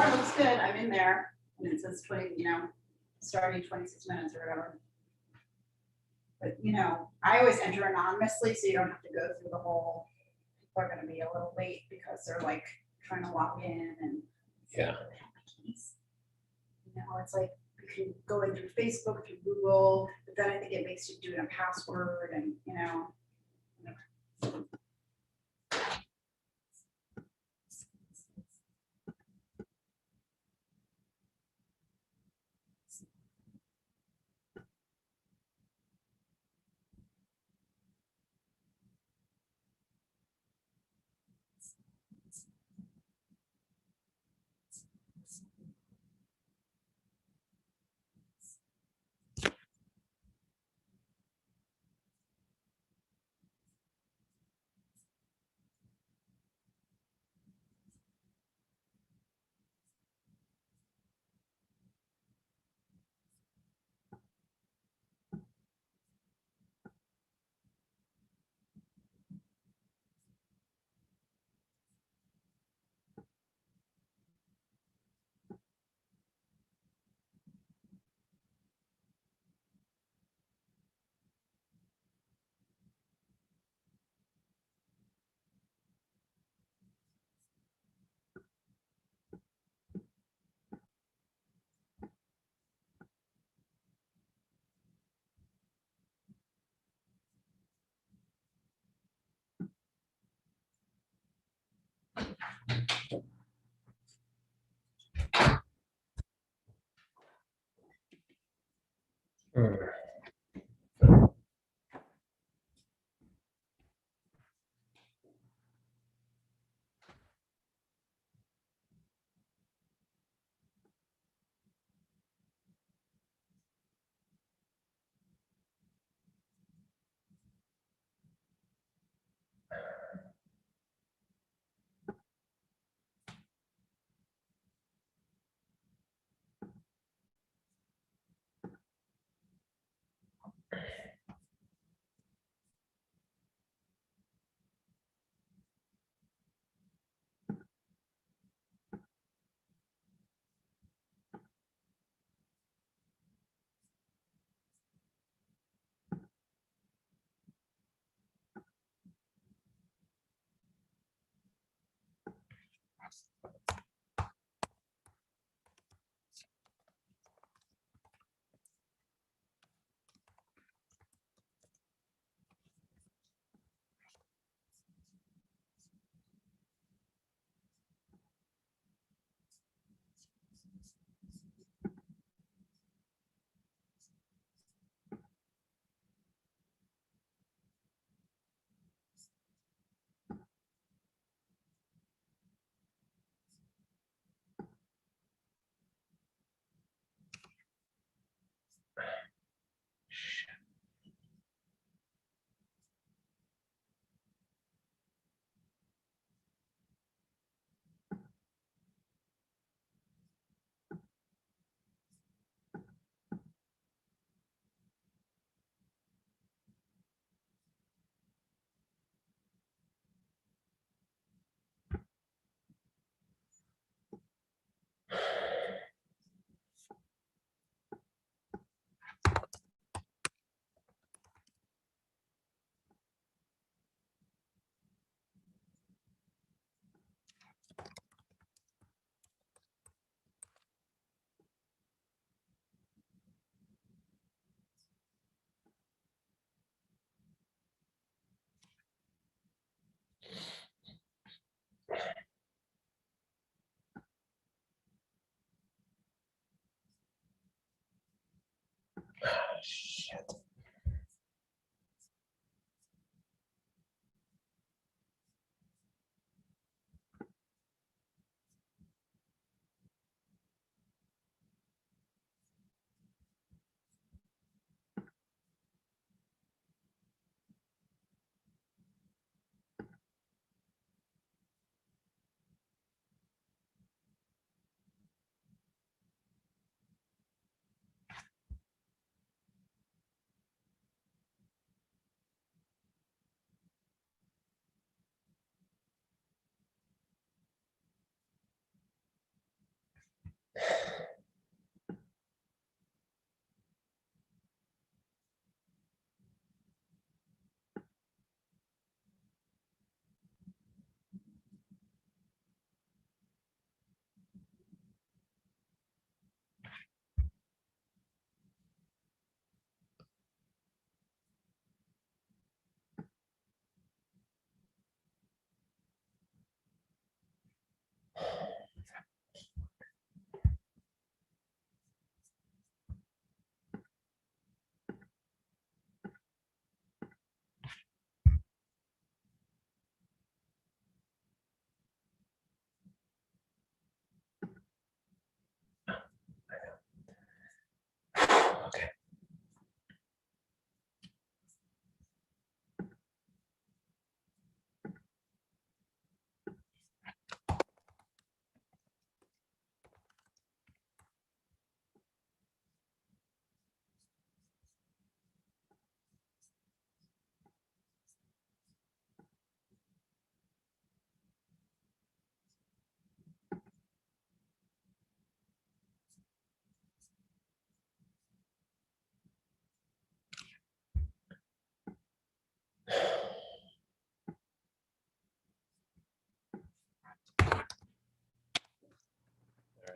it looks good. I'm in there, and it says 20, starting 26 minutes or whatever. But, I always enter anonymously, so you don't have to go through the whole, people are gonna be a little late because they're like trying to log in and. Yeah. Keys. It's like you can go in through Facebook, through Google, but then I think it makes you do it a password and, whatever.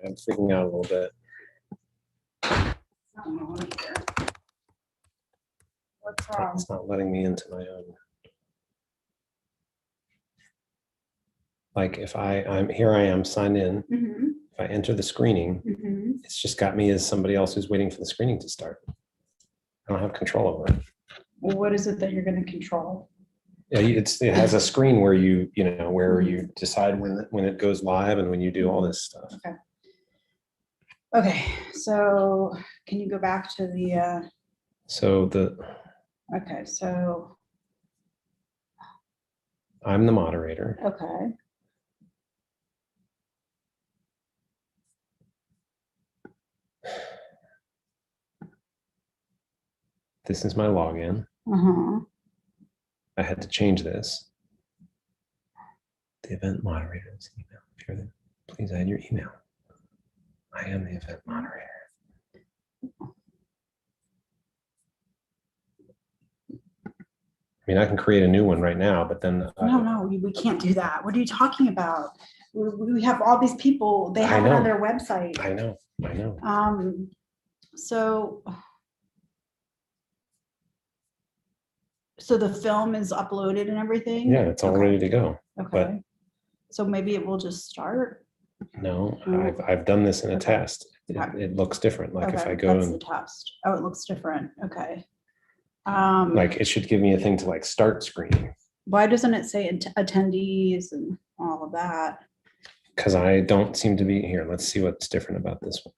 I'm freaking out a little bit. It's not my one either. What's wrong? It's not letting me into my own. Like if I'm here, I am signed in. Mm-hmm. If I enter the screening, Mm-hmm. it's just got me as somebody else who's waiting for the screening to start. I don't have control over it. Well, what is it that you're going to control? Yeah, it has a screen where you decide when it goes live and when you do all this stuff. Okay, so can you go back to the, So okay, so, I'm the moderator. okay. This is my login. Uh-huh. I had to change this. The event moderator's email. If you're please add your email. I am the event moderator. I mean, I can create a new one right now, but then No, we can't do that. What are you talking about? We have all these people, they I have it on know. their website. I know. So the film is uploaded and everything? Yeah, it's all ready to go. Okay. So maybe it will just start? No, I've done this in a test. Okay. It looks different. Like if Okay, I go that's the and test. Oh, it looks different. Okay. like it should give me a thing to like start screening. Why doesn't it say attendees and all of that? Because I don't seem to be here. Let's see what's different about this one.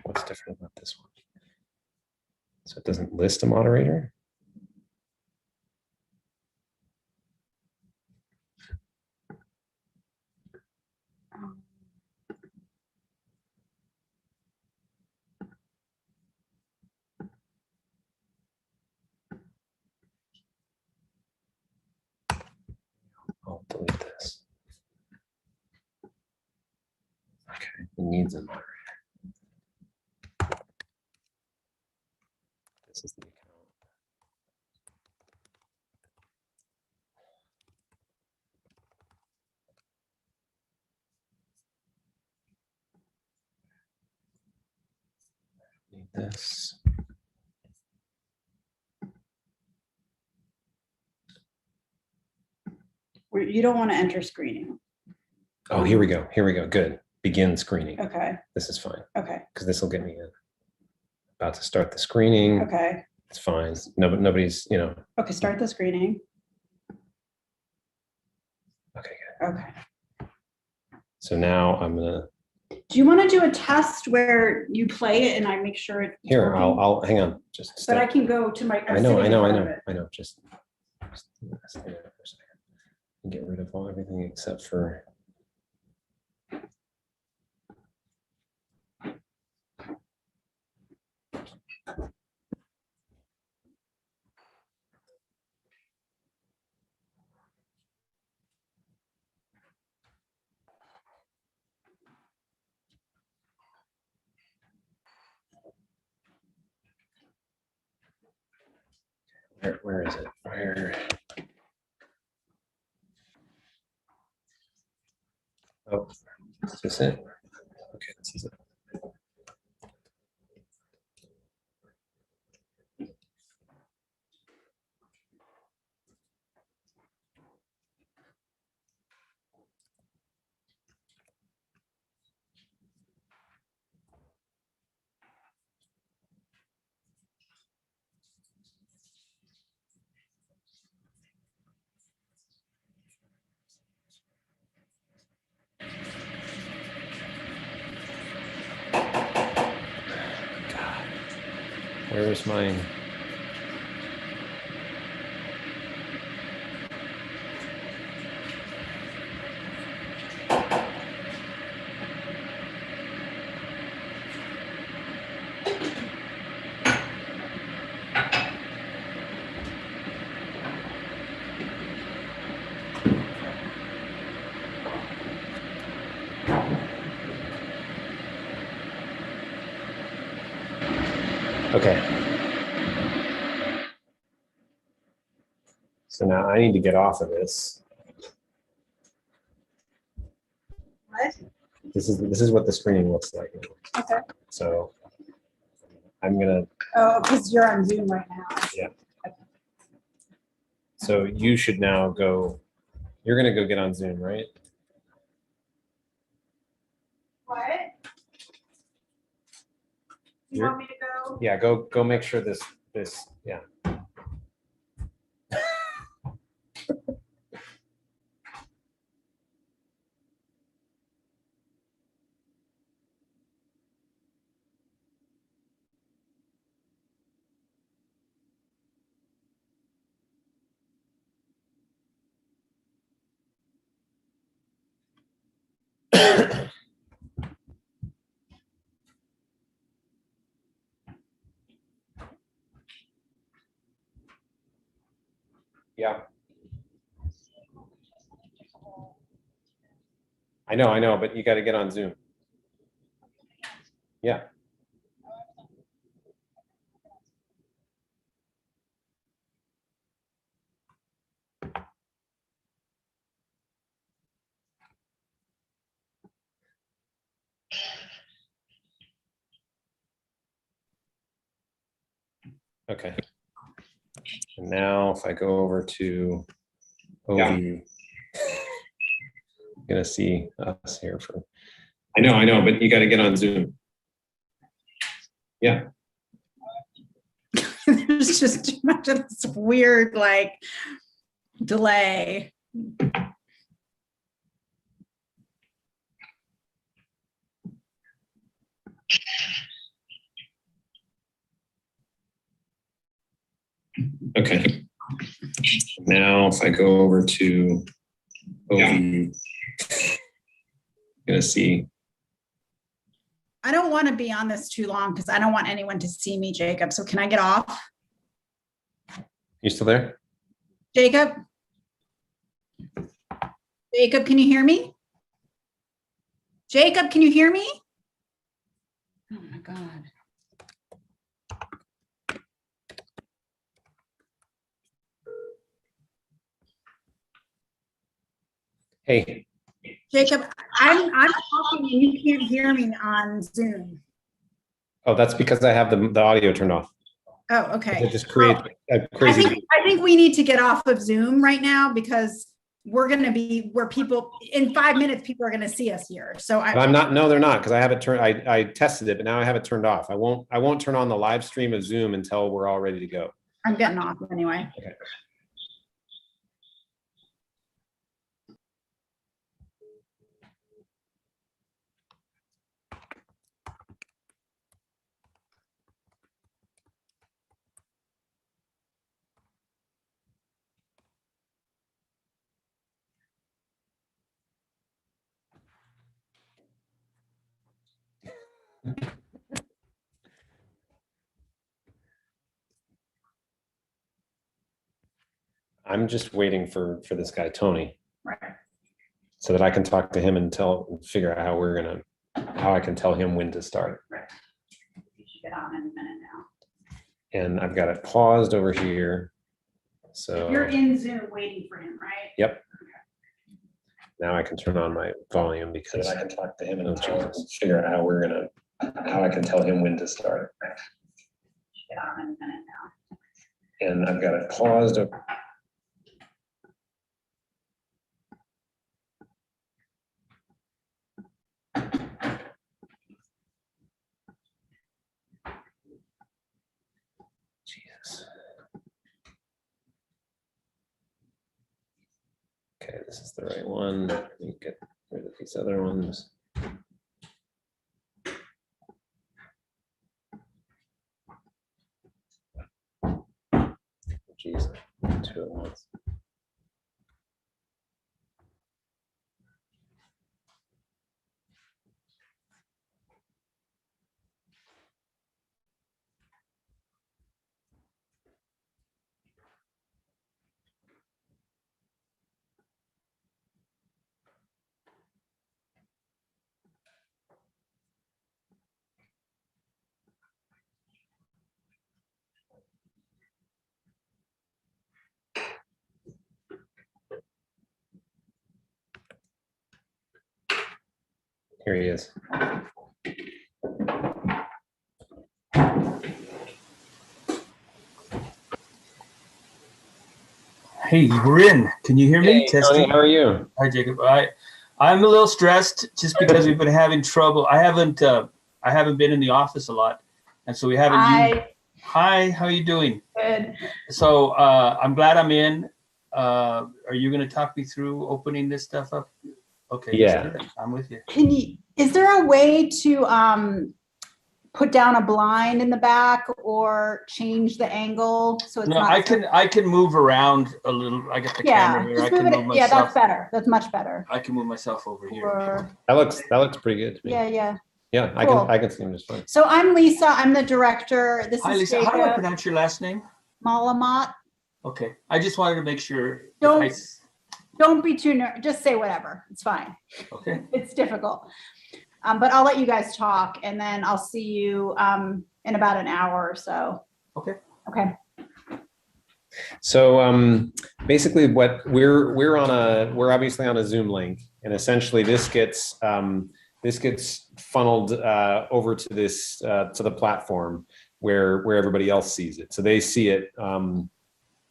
What's different about this one? So it doesn't list a moderator. I'll delete this. Okay, it needs a moderator. This is the account. Need this. You don't want to enter screening. Oh, here we go. Here we go. Good. Begin screening. Okay. This is fine. Okay. Because this will get me in. About to start the screening. Okay. It's fine. No, but nobody's, Okay, start the screening. Okay, good. Okay. So now I'm gonna. Do you want to do a test where you play it and I make sure it's Here, working? I'll hang on. Just. But I can go to my. I know. Just stay there for a second. And get rid of everything except for. Where is it? Where? Oh, is this it? Okay, this is it. God, where is mine? Okay. So now I need to get off of this. What? This is what the screening looks like. Okay. So I'm gonna. Oh, because you're on Zoom right now. Yeah. So you should now go. You're gonna go get on Zoom, right? What? You want me to go? Yeah. Go make sure this. Yeah. Yeah. I know, but you got to get on Zoom. Yeah. Okay. And now if I go over to OV, you're gonna see us here for. I know, but you got to get on Zoom. Yeah. There's just too much of this weird like delay. Okay. Now if I go over to OV, you're gonna see. I don't want to be on this too long because I don't want anyone to see me, Jacob. So can I get off? You still there? Jacob? Jacob, can you hear me? Jacob, can you hear me? Oh my God. Hey. Jacob, I'm talking and you can't hear me on Zoom. Oh, that's because I have the audio turned off. Oh, okay. It just creates a crazy. I think we need to get off of Zoom right now because we're going to be where people in 5 minutes, people are going to see us here. So I'm not, no, they're not. Cause I have it turned, I tested it, but now I have it turned off. I won't turn on the live stream of Zoom until we're all ready to go. I'm getting off anyway. Okay. I'm just waiting for this guy, Tony. Right. So that I can talk to him and figure out how I can tell him when to start. Right. You should get on in a minute now. And I've got it paused over here. So you're in Zoom waiting for him, right? Yep. Okay. Now I can turn on my volume because I can talk to him and figure out how I can tell him when to start. Right. Get on in a minute now. And I've got it paused over. Jesus. Okay, this is the right one. Let me get rid of these other ones. Jeez, 2 at once. Here he is. Hey, we're in. Can you hear me? Hey, Tony, how are you? Hi, Jacob. I'm a little stressed just because we've been having trouble. I haven't been in the office a lot, and so we haven't. Hi, how are you doing? Good. So I'm glad I'm in. Are you going to talk me through opening this stuff up? Okay. Yeah. I'm with you. Is there a way to put down a blind in the back or change the angle so it's No, not? I can move around a little. I got the camera here. I can move myself. Yeah, that's better. That's much better. I can move myself over here. That looks pretty good to me. Yeah. Yeah, Cool. I can see him just fine. So I'm Lisa. I'm the director. This Hi, is Lisa. Jacob. How do I pronounce your last name? Malamat. Okay. I just wanted to make sure. Don't be too nervous. Just say whatever. It's fine. Okay. It's difficult. But I'll let you guys talk, and then I'll see you in about an hour or so. Okay. Okay. So basically, what we're obviously on a Zoom link, and essentially this gets funneled over to this to the platform where everybody else sees it. So they see it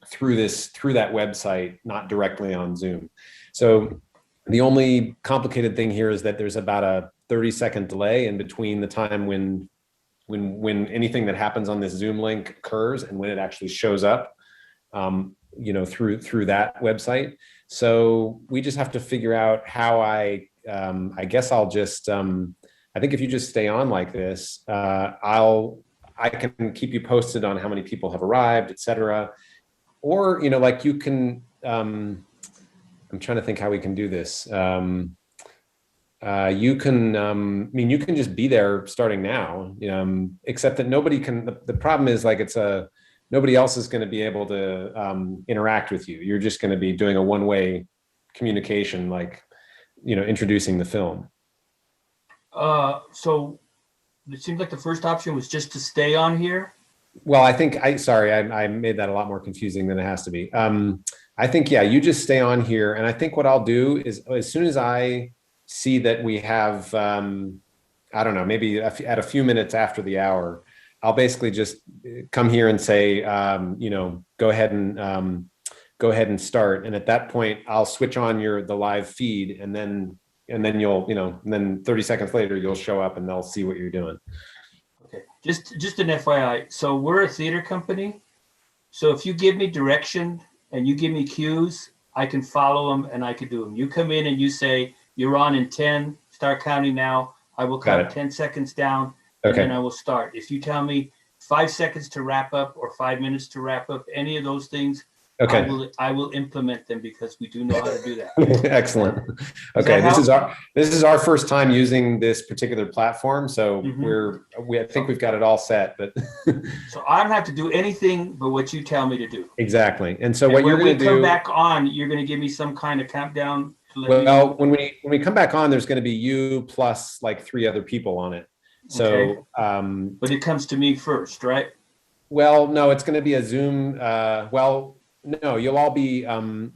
through that website, not directly on Zoom. So the only complicated thing here is that there's about a 30-second delay in between the time when anything that happens on this Zoom link occurs and when it actually shows up, through that website. So we just have to figure out how I guess I'll just, I think if you just stay on like this, I can keep you posted on how many people have arrived, et cetera. Or, like you can, I'm trying to think how we can do this. You can, you can just be there starting now, except that nobody can, the problem is like nobody else is going to be able to interact with you. You're just going to be doing a one-way communication, like, introducing the film. So it seems like the first option was just to stay on here. Well, I made that a lot more confusing than it has to be. I think, yeah, you just stay on here. And I think what I'll do is as soon as I see that we have, I don't know, maybe at a few minutes after the hour, I'll basically just come here and say, go ahead and start. And at that point, I'll switch on the live feed, and then you'll, and then 30 seconds later, you'll show up and they'll see what you're doing. Okay, just an FYI. So we're a theater company. So if you give me direction and you give me cues, I can follow them and I can do them. You come in and you say, you're on in 10, start counting now. I will count 10 seconds down, and then I will start. If you tell me 5 seconds to wrap up or 5 minutes to wrap up, any of those things, I will implement them because we do know how to do that. Excellent. Okay, this is our first time using this particular platform, so I think we've got it all set. But so I don't have to do anything but what you tell me to do. Exactly. And so what you're going to do? When we come back on, you're going to give me some kind of countdown. Well, when we come back on, there's going to be you plus like 3 other people on it. So, but it comes to me first, right? Well, no, it's going to be a Zoom. No, you'll all be on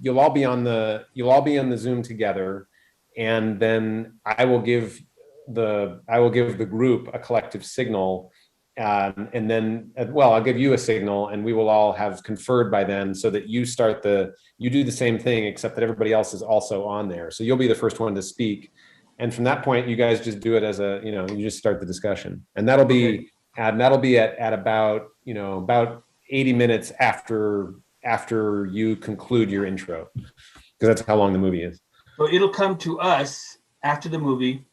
the Zoom together, and then I will give the group a collective signal, and then I'll give you a signal, and we will all have conferred by then, so that you do the same thing, except that everybody else is also on there. So you'll be the first one to speak, and from that point, you guys just do it as you just start the discussion, and that'll be at about 80 minutes after you conclude your intro, because that's how long the movie is. So it'll come to us after the movie,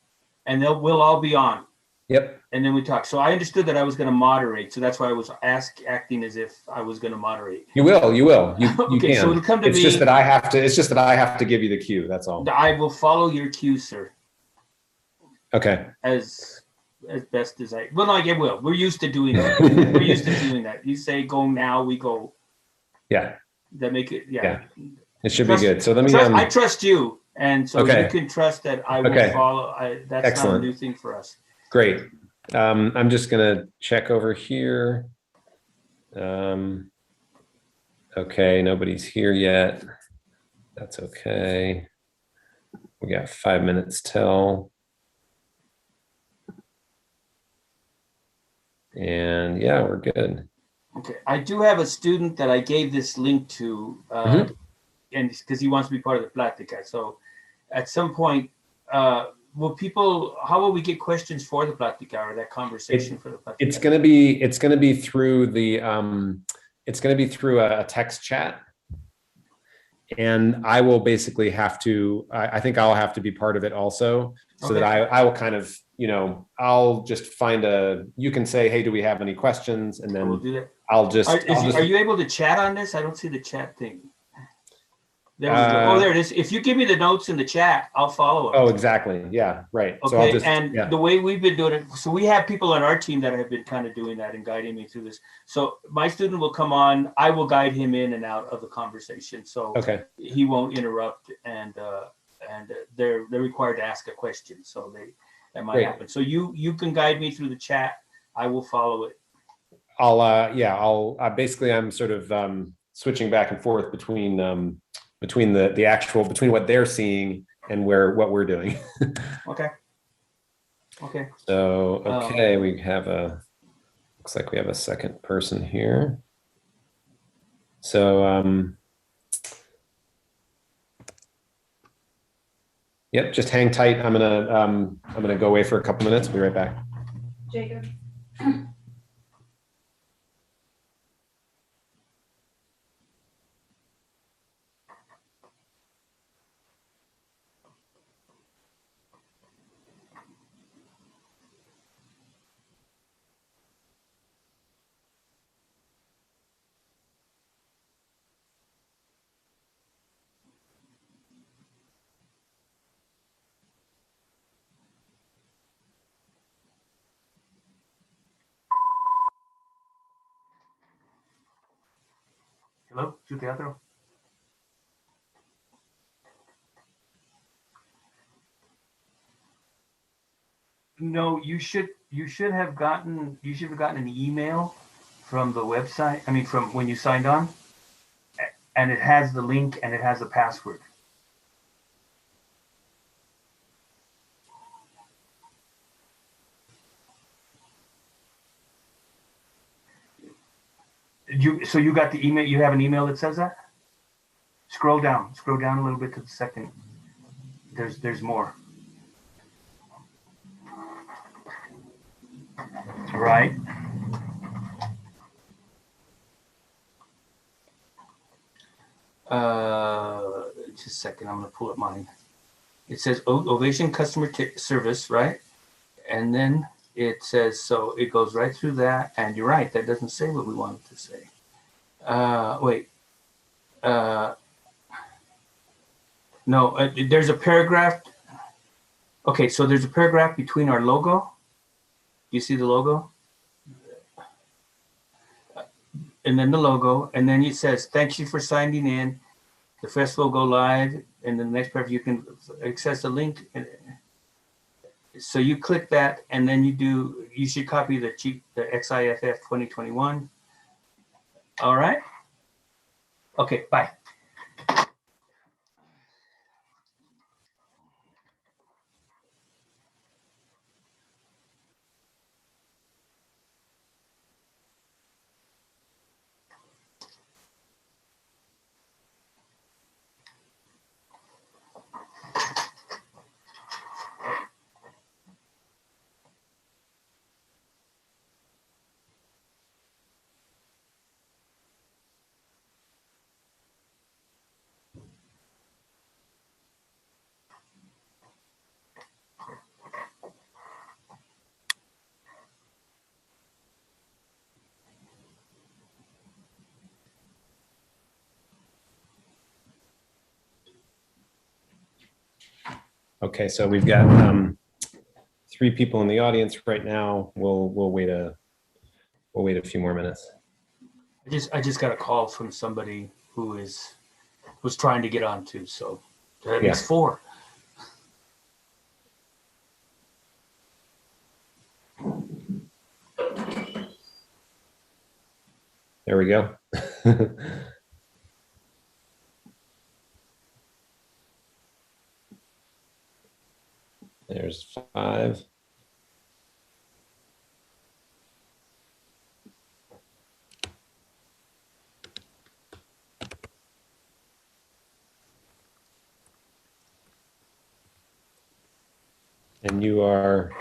and we'll all be on. Yep. And then we talk. So I understood that I was going to moderate, so that's why I was acting as if I was going to moderate. You will. You okay, can. So it'll come to me. It's just that I have to give you the cue. That's all. I will follow your cue, sir. Okay. As best as I. Well, no, I will. We're used to doing that. You say go now, we go. Yeah. That make it. Yeah. It should be good. So let me. I trust you, and so you can trust that I will follow. That's Excellent. not a new thing for us. Great. I'm just gonna check over here. Okay, nobody's here yet. That's okay. We got 5 minutes till. And yeah, we're good. Okay, I do have a student that I gave this link to, and because he wants to be part of the Plática. So at some point, will people, how will we get questions for the Plática or that conversation for the Plática? It's gonna be through the it's gonna be through a text chat. And I will basically have to, I think I'll have to be part of it also, so that I will kind of, I'll just find you can say, hey, do we have any questions? And then We'll do that. I'll just. Are you able to chat on this? I don't see the chat thing. There we go. Oh, there it is. If you give me the notes in the chat, I'll follow them. Oh, exactly. Yeah, right. Okay, so I'll just, the way we've been doing it, so we have people on our team that have been kind of doing that and guiding me through this. So my student will come on, I will guide him in and out of the conversation. So he won't interrupt, and they're required to ask a question. So that might happen. So you can guide me through the chat. I will follow it. I'll basically, I'm sort of switching back and forth between what they're seeing and what we're doing. Okay. So, we have looks like we have a second person here. So, yep, just hang tight. I'm gonna go away for a couple minutes. I'll be right back. Jacob. Hello, Teatro. No, you should have gotten an email from the website. I mean, from when you signed on, and it has the link and it has the password. So you got the email. You have an email that says that. Scroll down a little bit to the second. There's more. Right. Just a second. I'm gonna pull up mine. It says Ovation customer service, right? And then it says, so it goes right through that. And you're right. That doesn't say what we wanted to say. Wait. No, there's a paragraph. Okay, so there's a paragraph between our logo. You see the logo? And then the logo, and then it says, thank you for signing in. The festival will go live, and the next paragraph you can access the link. So you click that, and then you should copy the XIFF 2021. All right? Okay, bye. Okay, so we've got 3 people in the audience right now. We'll wait a few more minutes. I just got a call from somebody who was trying to get on too. So at least 4. There we go. There's 5. And you are.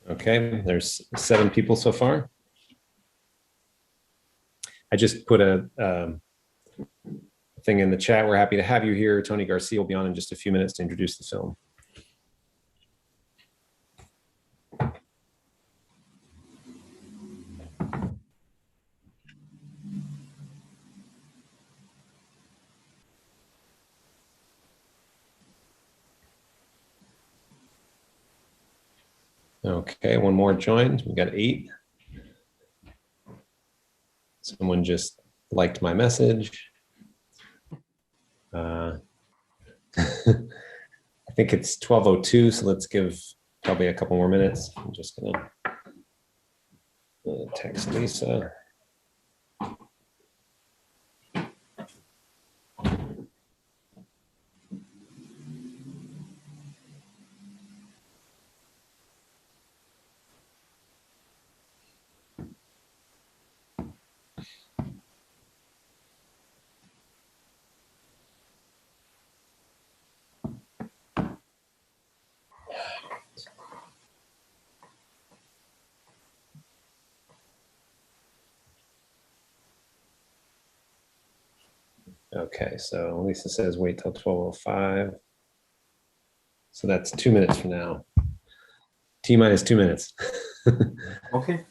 Okay, there's 7 people so far. I just put a thing in the chat. We're happy to have you here. Tony Garcia will be on in just a few minutes to introduce the film. Okay, one more joined. We got 8. Someone just liked my message. I think it's 12:02, so let's give probably a couple more minutes. I'm just gonna text Lisa. Okay, so Lisa says wait till 12:05. So that's 2 minutes from now. T minus 2 minutes. Okay.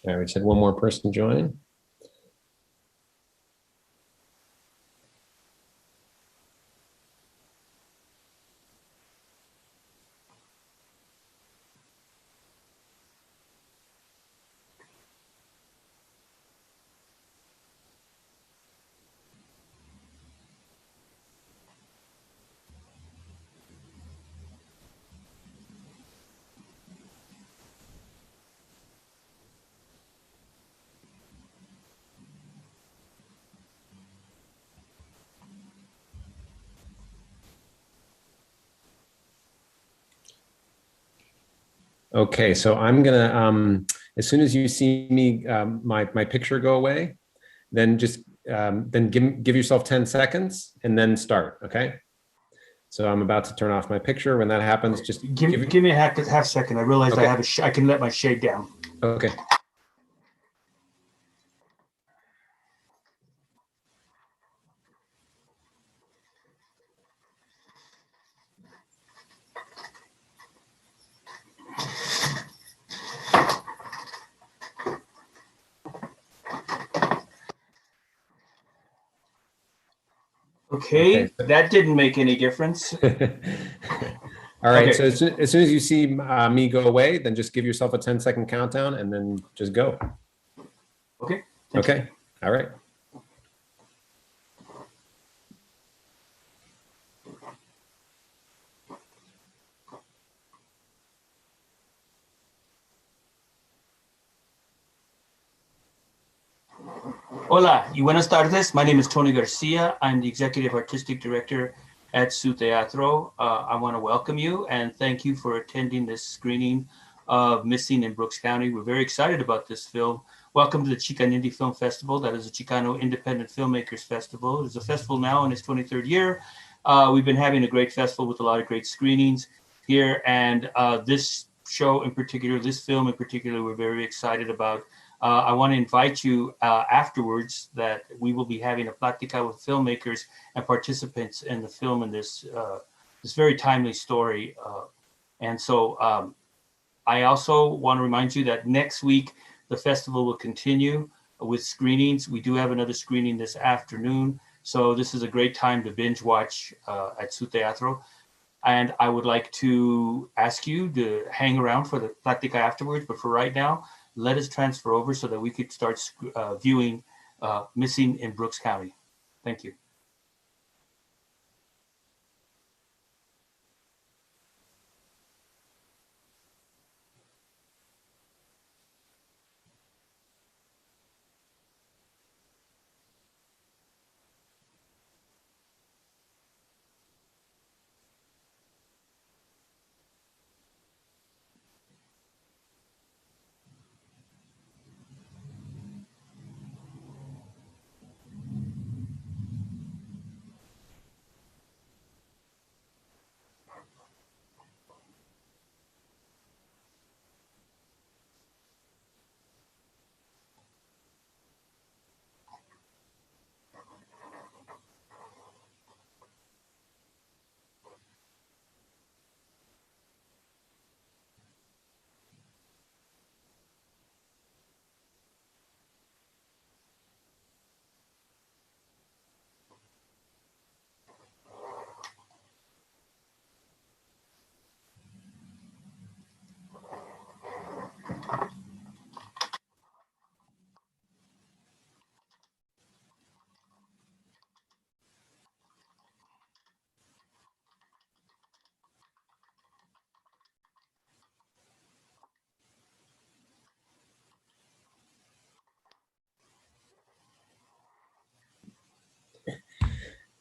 All right, we just had one more person join. Okay, so I'm gonna, as soon as you see me, my picture go away, then just then give yourself 10 seconds and then start. Okay. So I'm about to turn off my picture. When that happens, just Give me a half second. I realized Okay. I have I can let my shade down. Okay. Okay, Okay. that didn't make any difference. All right. Okay. So as soon as you see me go away, then just give yourself a 10-second countdown and then just go. Okay. Okay. All right. Hola y buenas tardes. My name is Tony Garcia. I'm the Executive Artistic Director at Su Teatro. I want to welcome you and thank you for attending this screening of Missing in Brooks County. We're very excited about this film. Welcome to the Chican Indie Film Festival. That is a Chicano Independent Filmmakers Festival. It's a festival now in its 23rd year. We've been having a great festival with a lot of great screenings here. And this show in particular, this film in particular, we're very excited about. I want to invite you afterwards that we will be having a plática with filmmakers and participants in the film in this this very timely story. And so I also want to remind you that next week the festival will continue with screenings. We do have another screening this afternoon, so this is a great time to binge watch at Su Teatro. And I would like to ask you to hang around for the plática afterwards, but for right now, let us transfer over so that we could start viewing Missing in Brooks County. Thank you.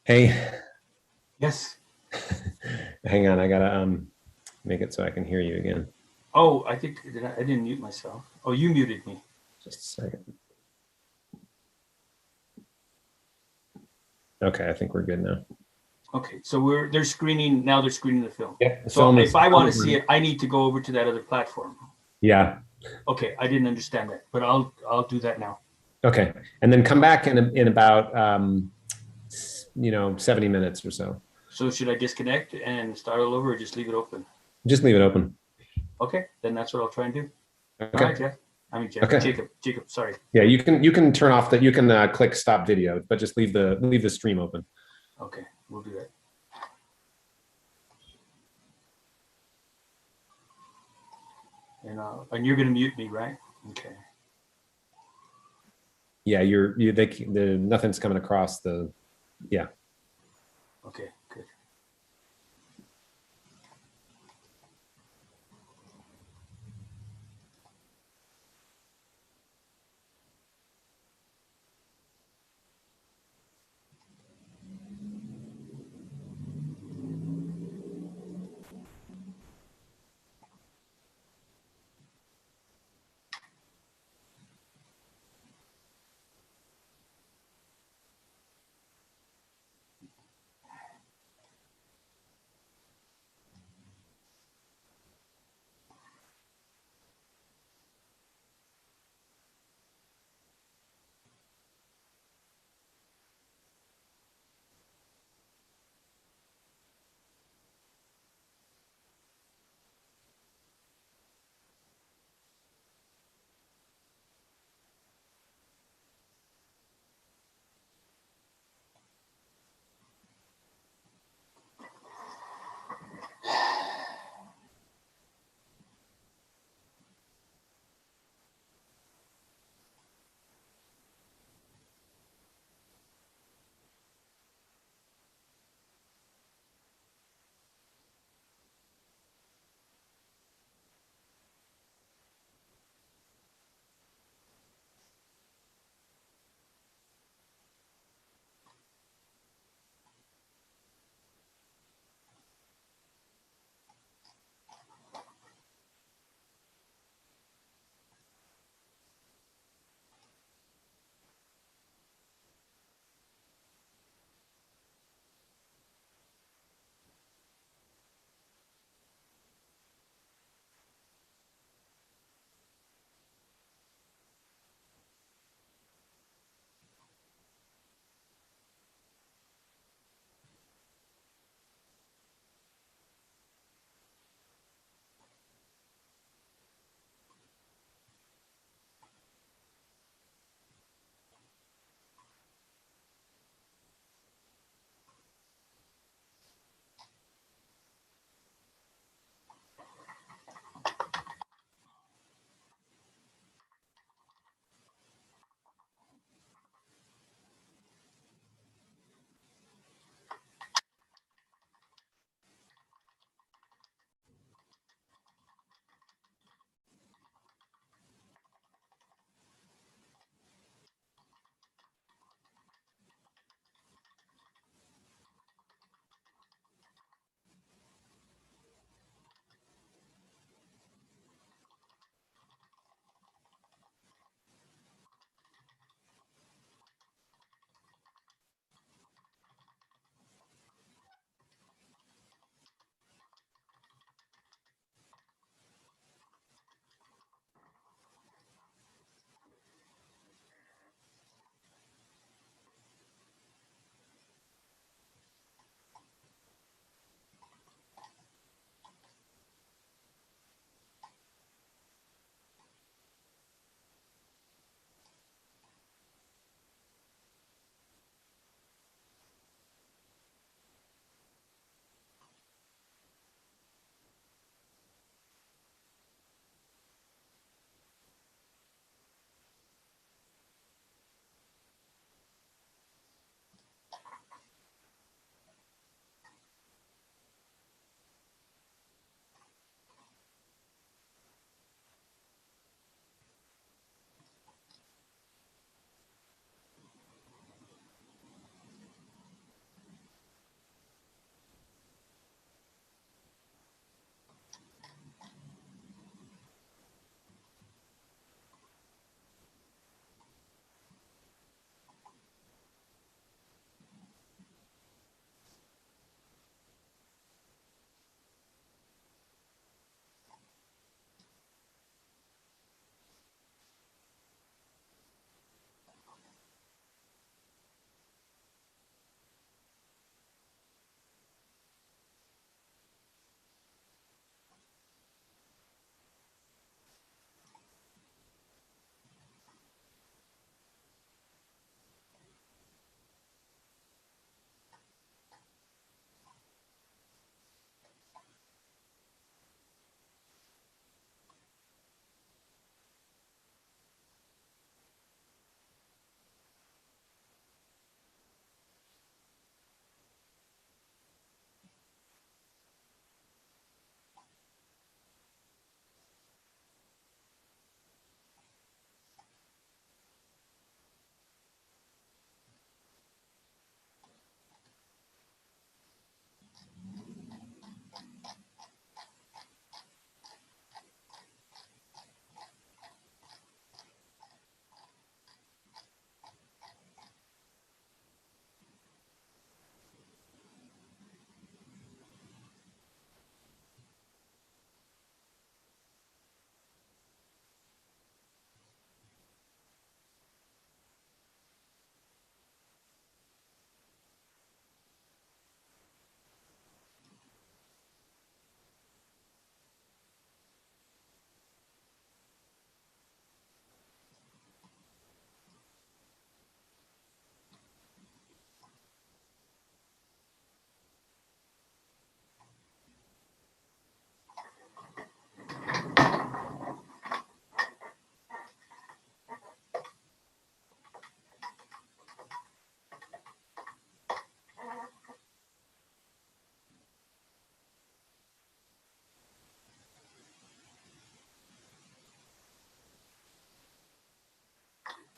Hey, Yes. hang on. I gotta make it so I can hear you again. Oh, I think I didn't mute myself. Oh, you muted me. Just a second. Okay, I think we're good now. Okay, so they're screening now. They're screening the film. Yeah. The So film if is I want to see it, I need to go over to that other platform. Yeah. Okay, I didn't understand that, but I'll do that now. Okay, and then come back in about 70 minutes or so. So should I disconnect and start all over, or just leave it open? Just leave it open. Okay, then that's what I'll try and do. Okay. All right, Jeff. I mean, Jeff. Okay. Jacob. Sorry. Yeah, you can turn off that. You can click stop video, but just leave the stream open. Okay, we'll do that. And you're gonna mute me, right? Okay. Yeah, nothing's coming across the. Yeah. Okay, good.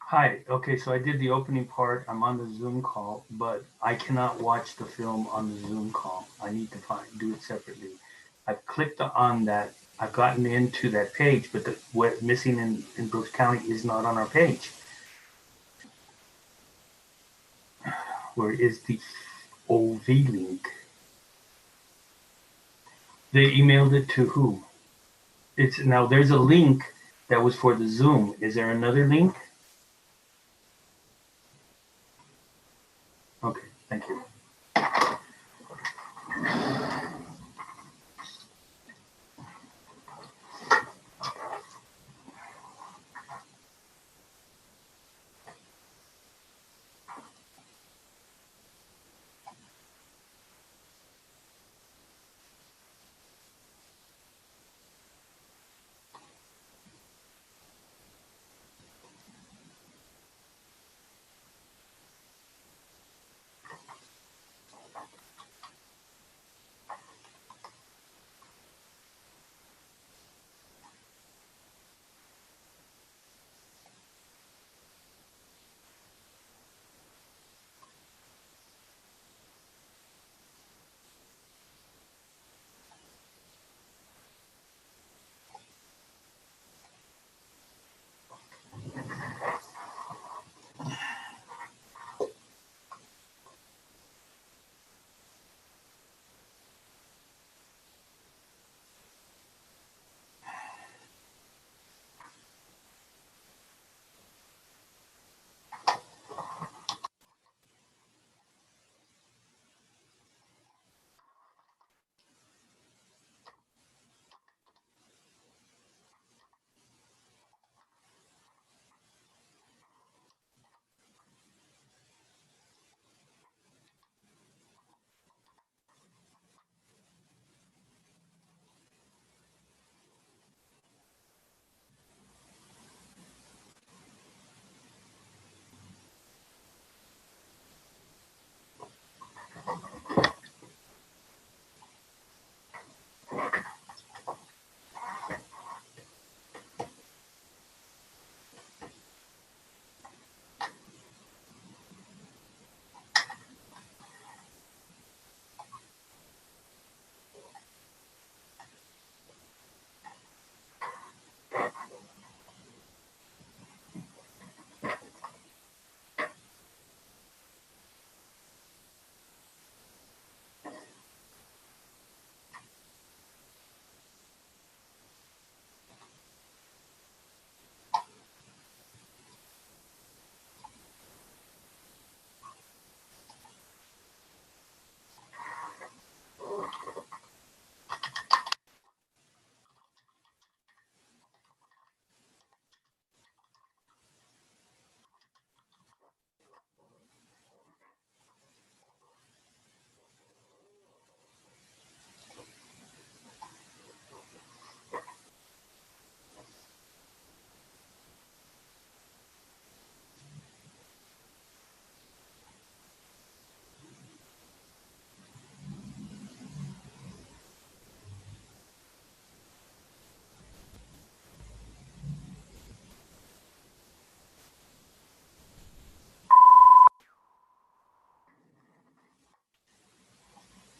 Hi. Okay, so I did the opening part. I'm on the Zoom call, but I cannot watch the film on the Zoom call. I need to do it separately. I've clicked on that. I've gotten into that page, but what's missing in Brooks County is not on our page. Where is the OV link? They emailed it to who? It's now there's a link that was for the Zoom. Is there another link? Okay, thank you.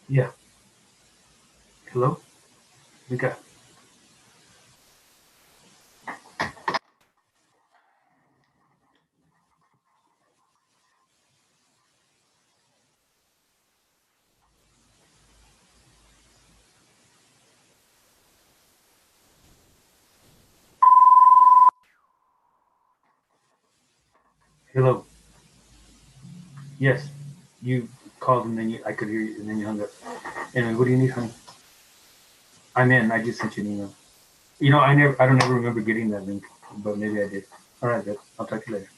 Yeah. Hello? We got. Hello. Yes. You called and then I could hear you and then you hung up. Anyway, what do you need, honey? I'm in. I just sent you an email. You know, I don't ever remember getting that link, but maybe I did. All right, good. I'll talk to you later.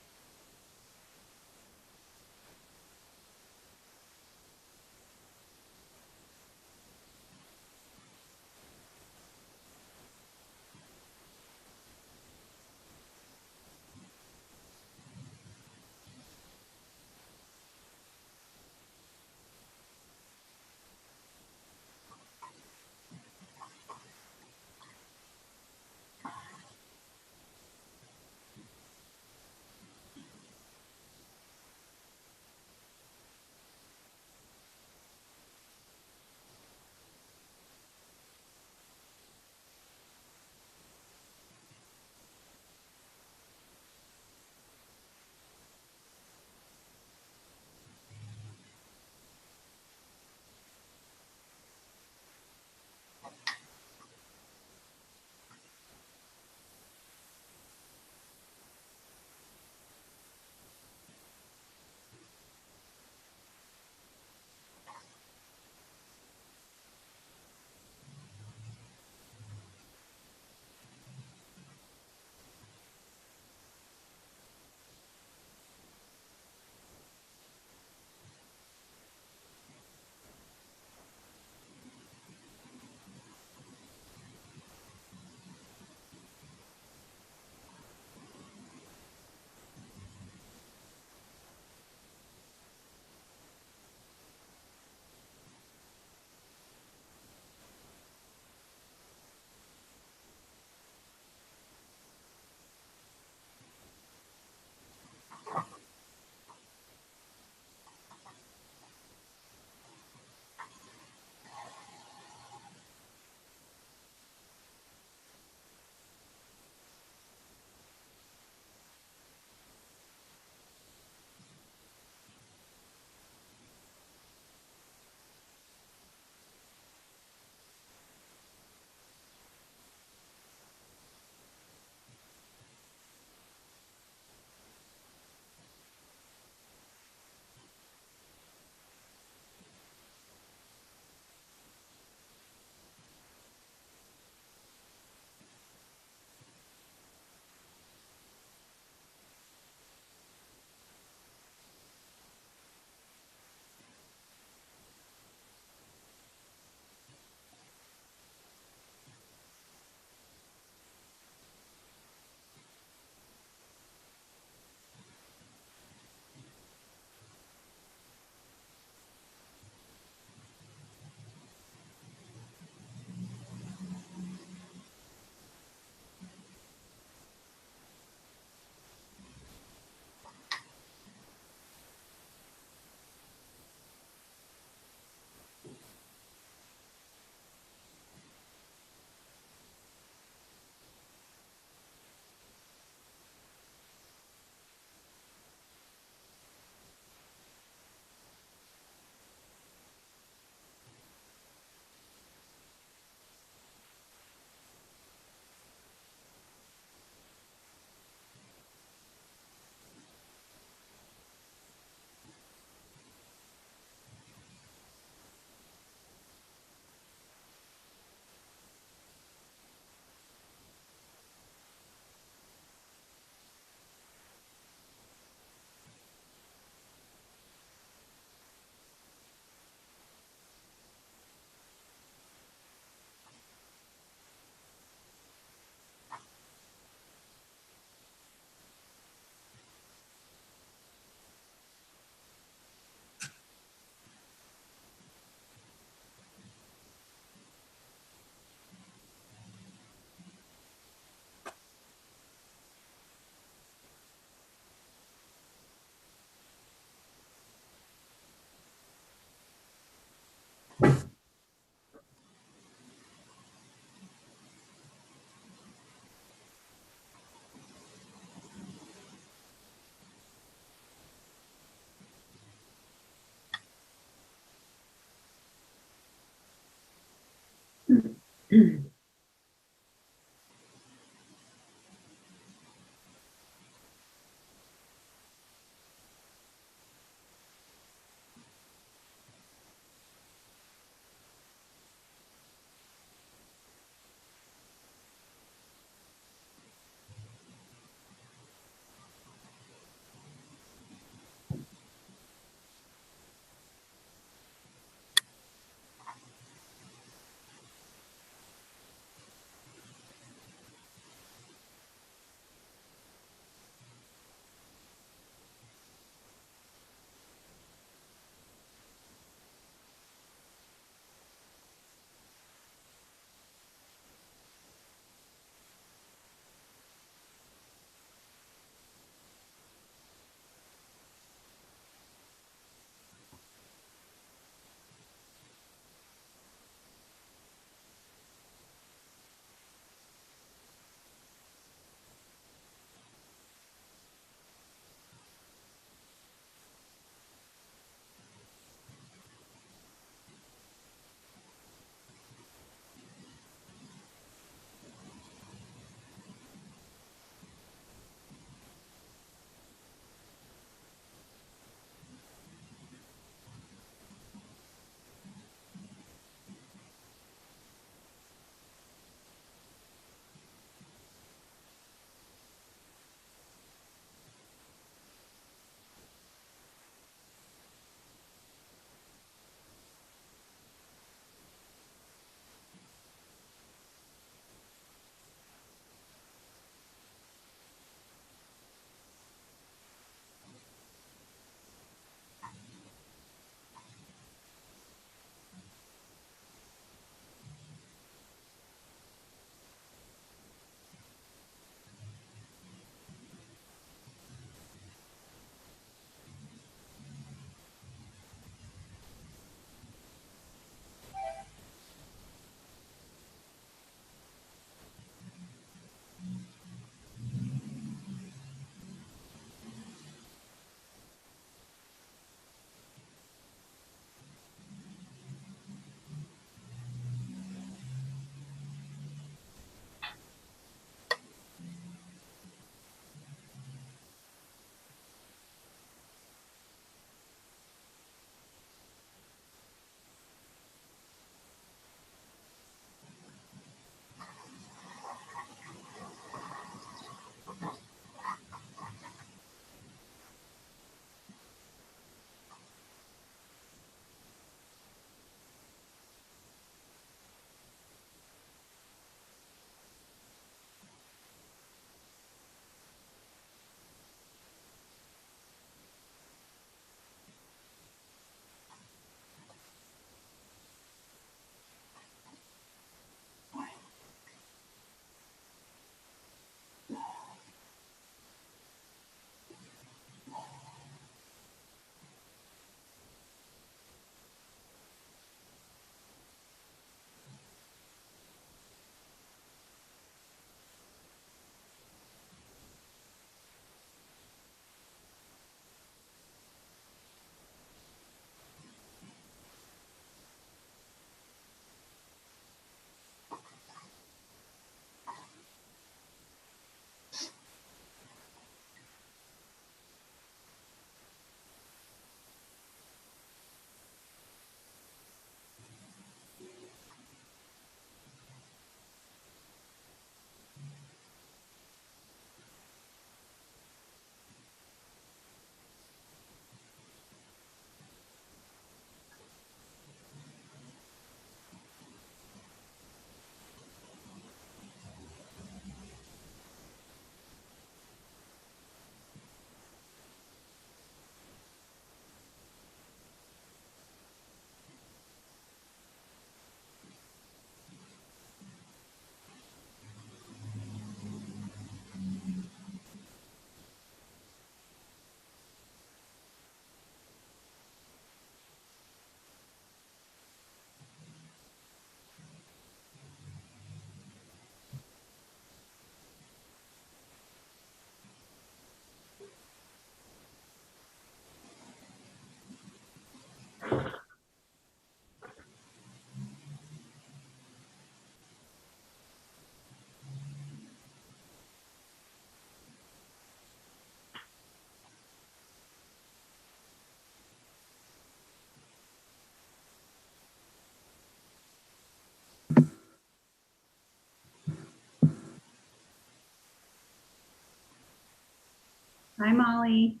Hi, Molly.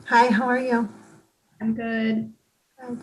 Hi, how are you? I'm good. Good.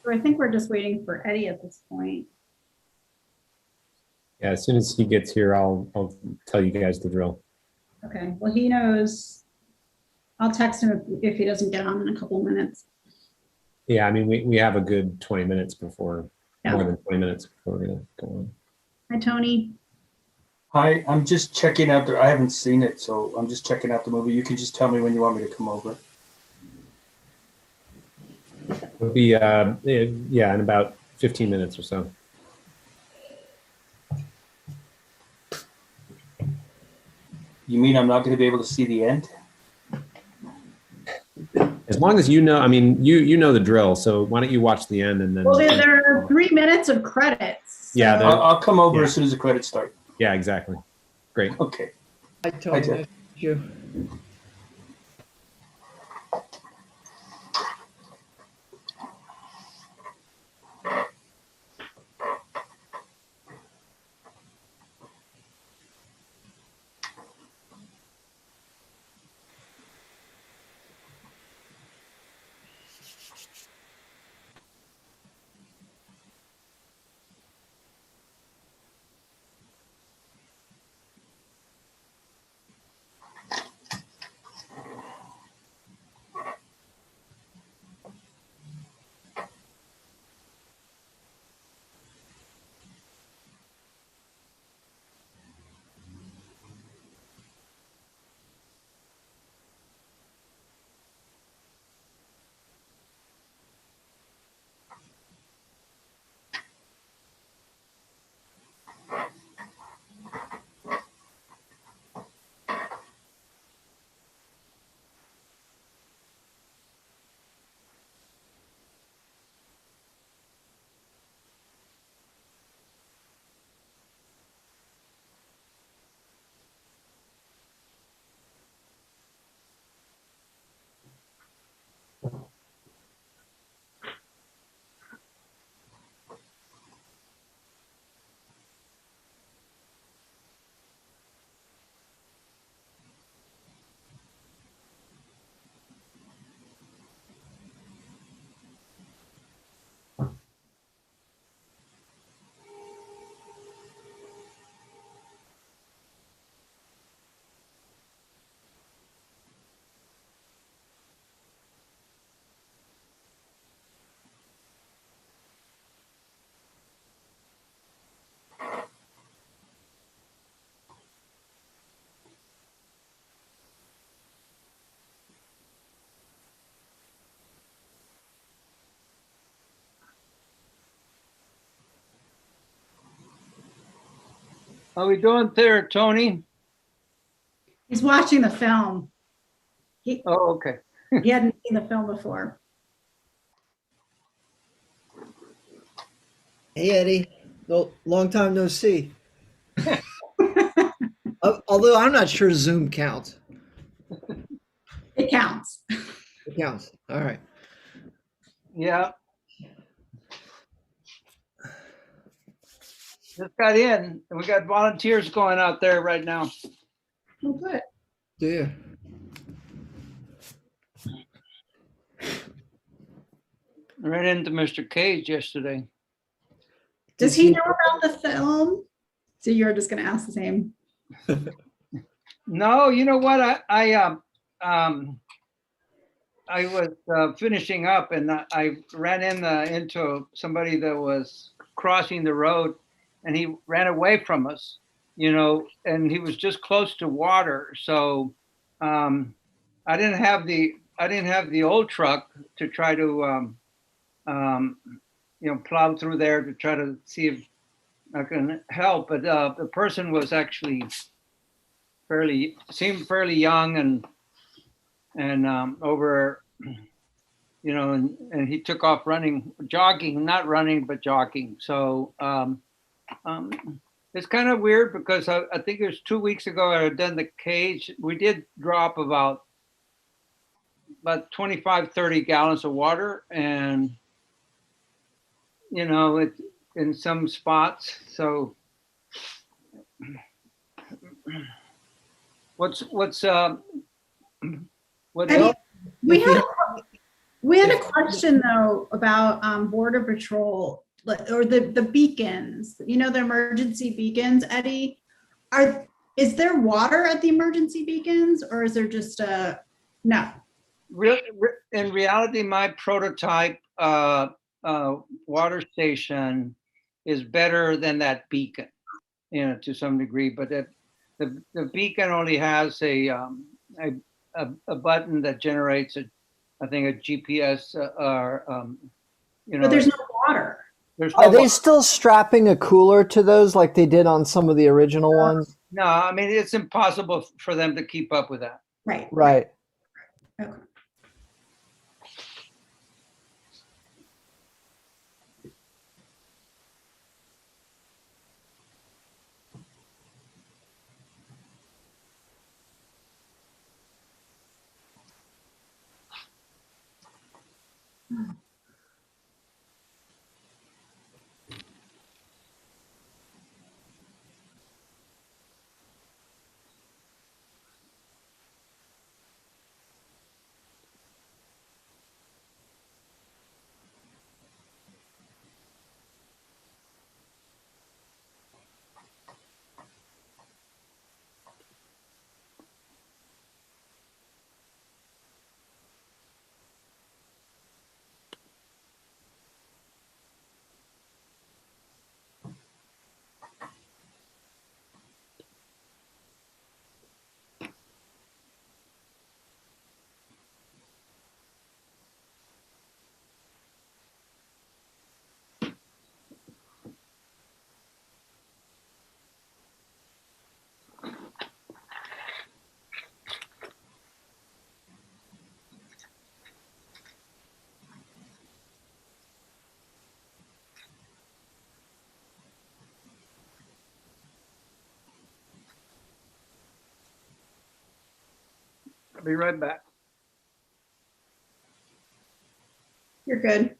So I think we're just waiting for Eddie at this point. Yeah, as soon as he gets here, I'll tell you guys the drill. Okay, well, he knows. I'll text him if he doesn't get on in a couple of minutes. Yeah, I mean, we have a good 20 minutes before, Yeah. more than 20 minutes before we're gonna go on. Hi, Tony. Hi, I'm just checking out I haven't seen it, so I'm just checking out the movie. You can just tell me when you want me to come over. It'll be, yeah, in about 15 minutes or so. You mean I'm not going to be able to see the end? As long as you know, I mean, you know the drill, so why don't you watch the end and then. Well, there are 3 minutes of credits. Yeah, so- I'll come over Yeah. as soon as the credits start. Yeah, exactly. Great. Okay. Hi, Tony. Jeff. Nice to meet you. How we doing there, Tony? He's watching the film. Oh, okay. He hadn't seen the film before. Hey Eddie, no, long time no see. Although I'm not sure Zoom counts. It counts. It counts. All right. Yeah. Just got in, and we got volunteers going out there right now. Oh, good. Do you? I ran into Mr. Cage yesterday. Does he know about the film? So you're just going to ask the same. No, you know what? I was finishing up and I ran into somebody that was crossing the road and he ran away from us, and he was just close to water. So I didn't have the old truck to try to plow through there to try to see if I can help. But the person was actually seemed fairly young and over, and he took off running, jogging, not running, but jogging. So it's kind of weird because I think it was 2 weeks ago I had done the cage. We did drop about 25, 30 gallons of water and, it in some spots. So what Eddie, else? we had a question though about Border Patrol or the beacons, the emergency beacons, Eddie. Is there water at the emergency beacons or is there just no? In reality, my prototype water station is better than that beacon, to some degree. But the beacon only has a button that generates I think a GPS But there's no water. There's Are no they water. still strapping a cooler to those like they did on some of the original ones? No, I mean it's impossible for them to keep up with that. Right. Right. Okay. I'll be right back. You're good.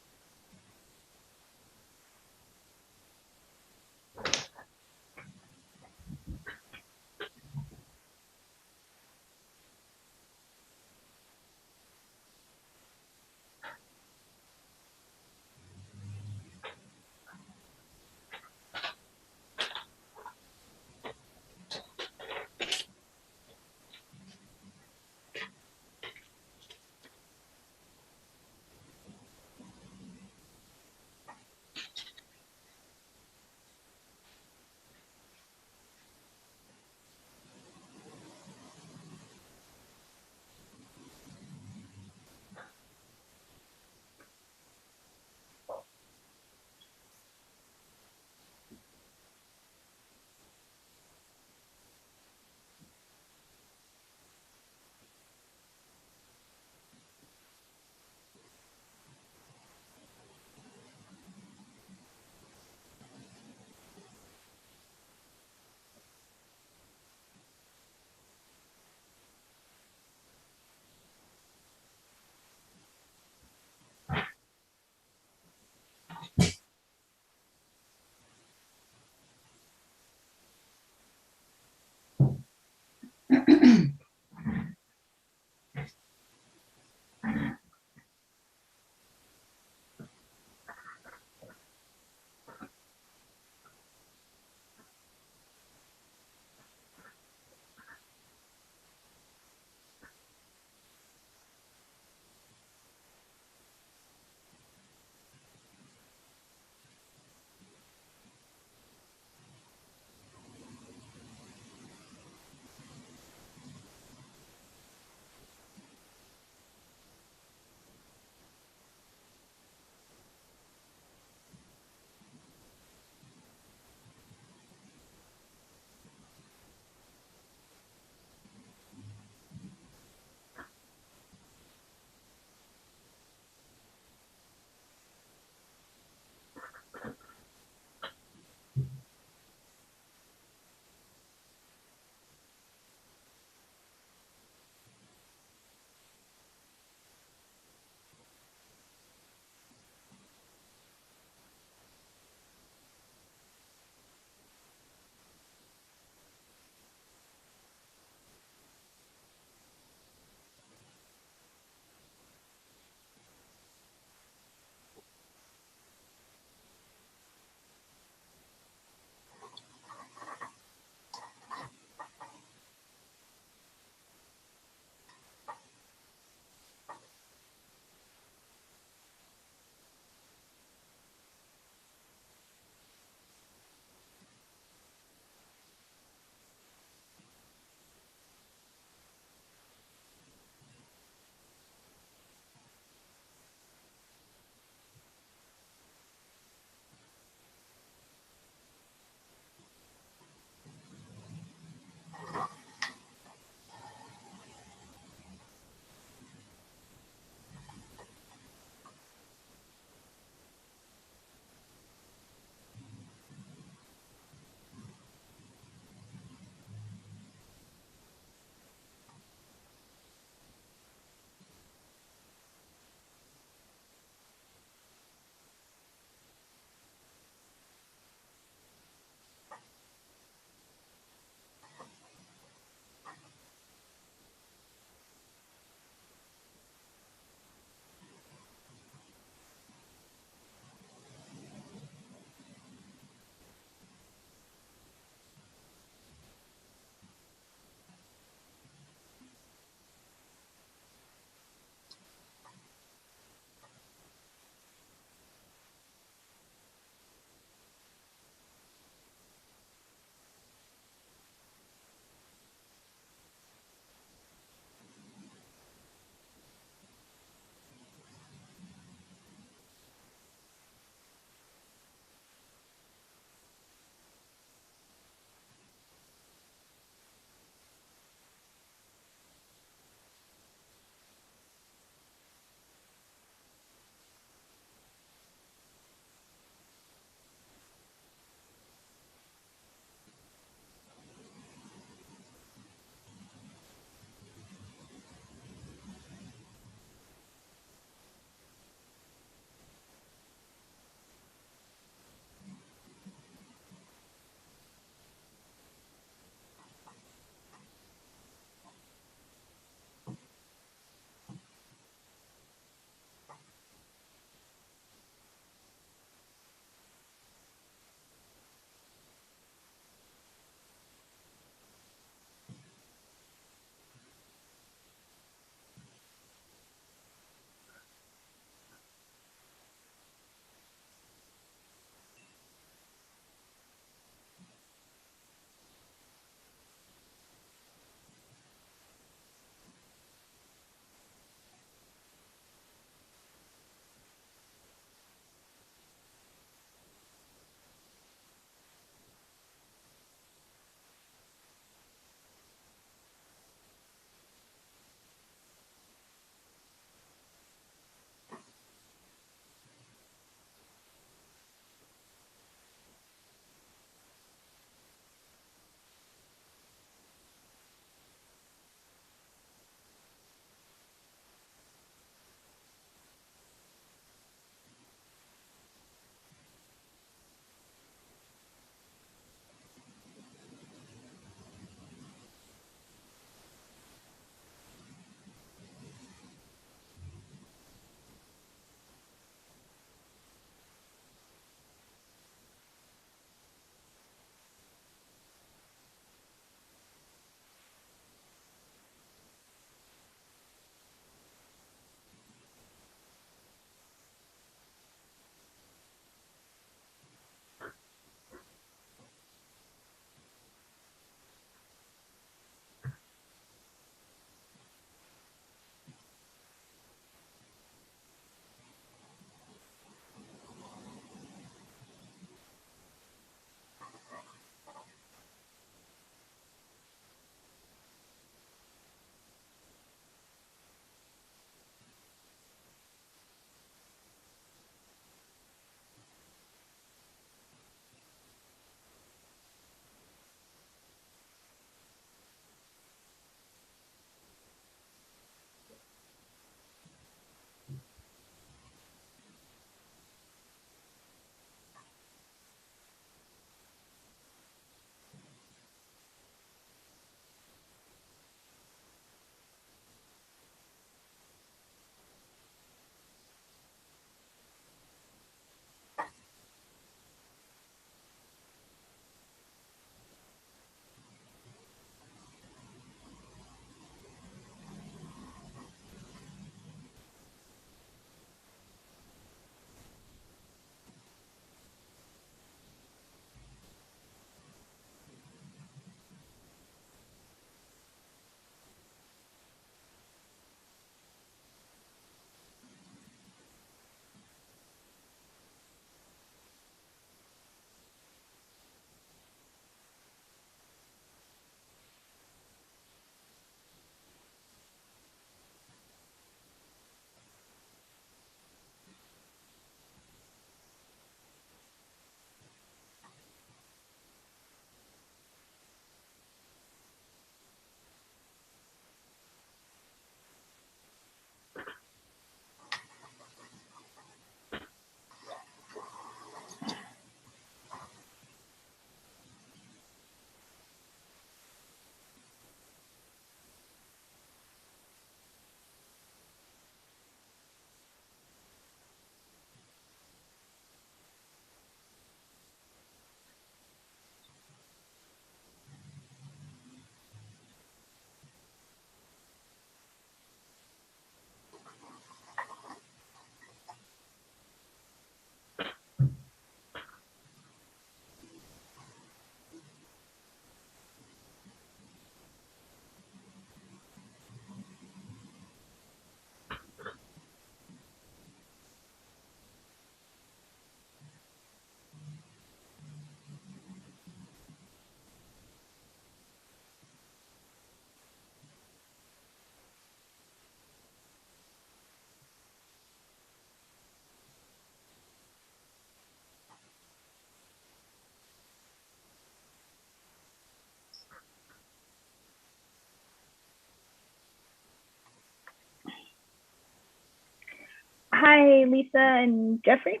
Hi, Lisa and Jeffrey.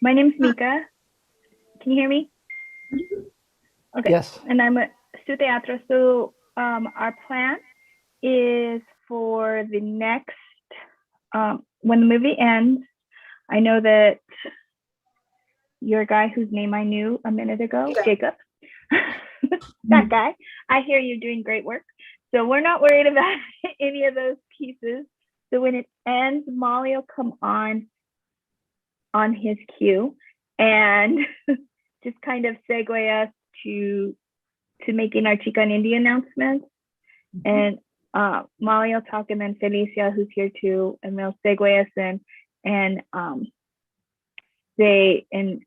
My name's Mika. Can you hear me? Okay. Yes. And I'm at Teatro. So our plan is for the next, when the movie ends, I know that your guy whose name I knew a minute ago, Jacob, that guy, I hear you're doing great work. So we're not worried about any of those pieces. So when it ends, Molly will come on his cue and just kind of segue us to making our Chica and Indie announcements. And Molly will talk, and then Felicia, who's here too, and they'll segue us in. And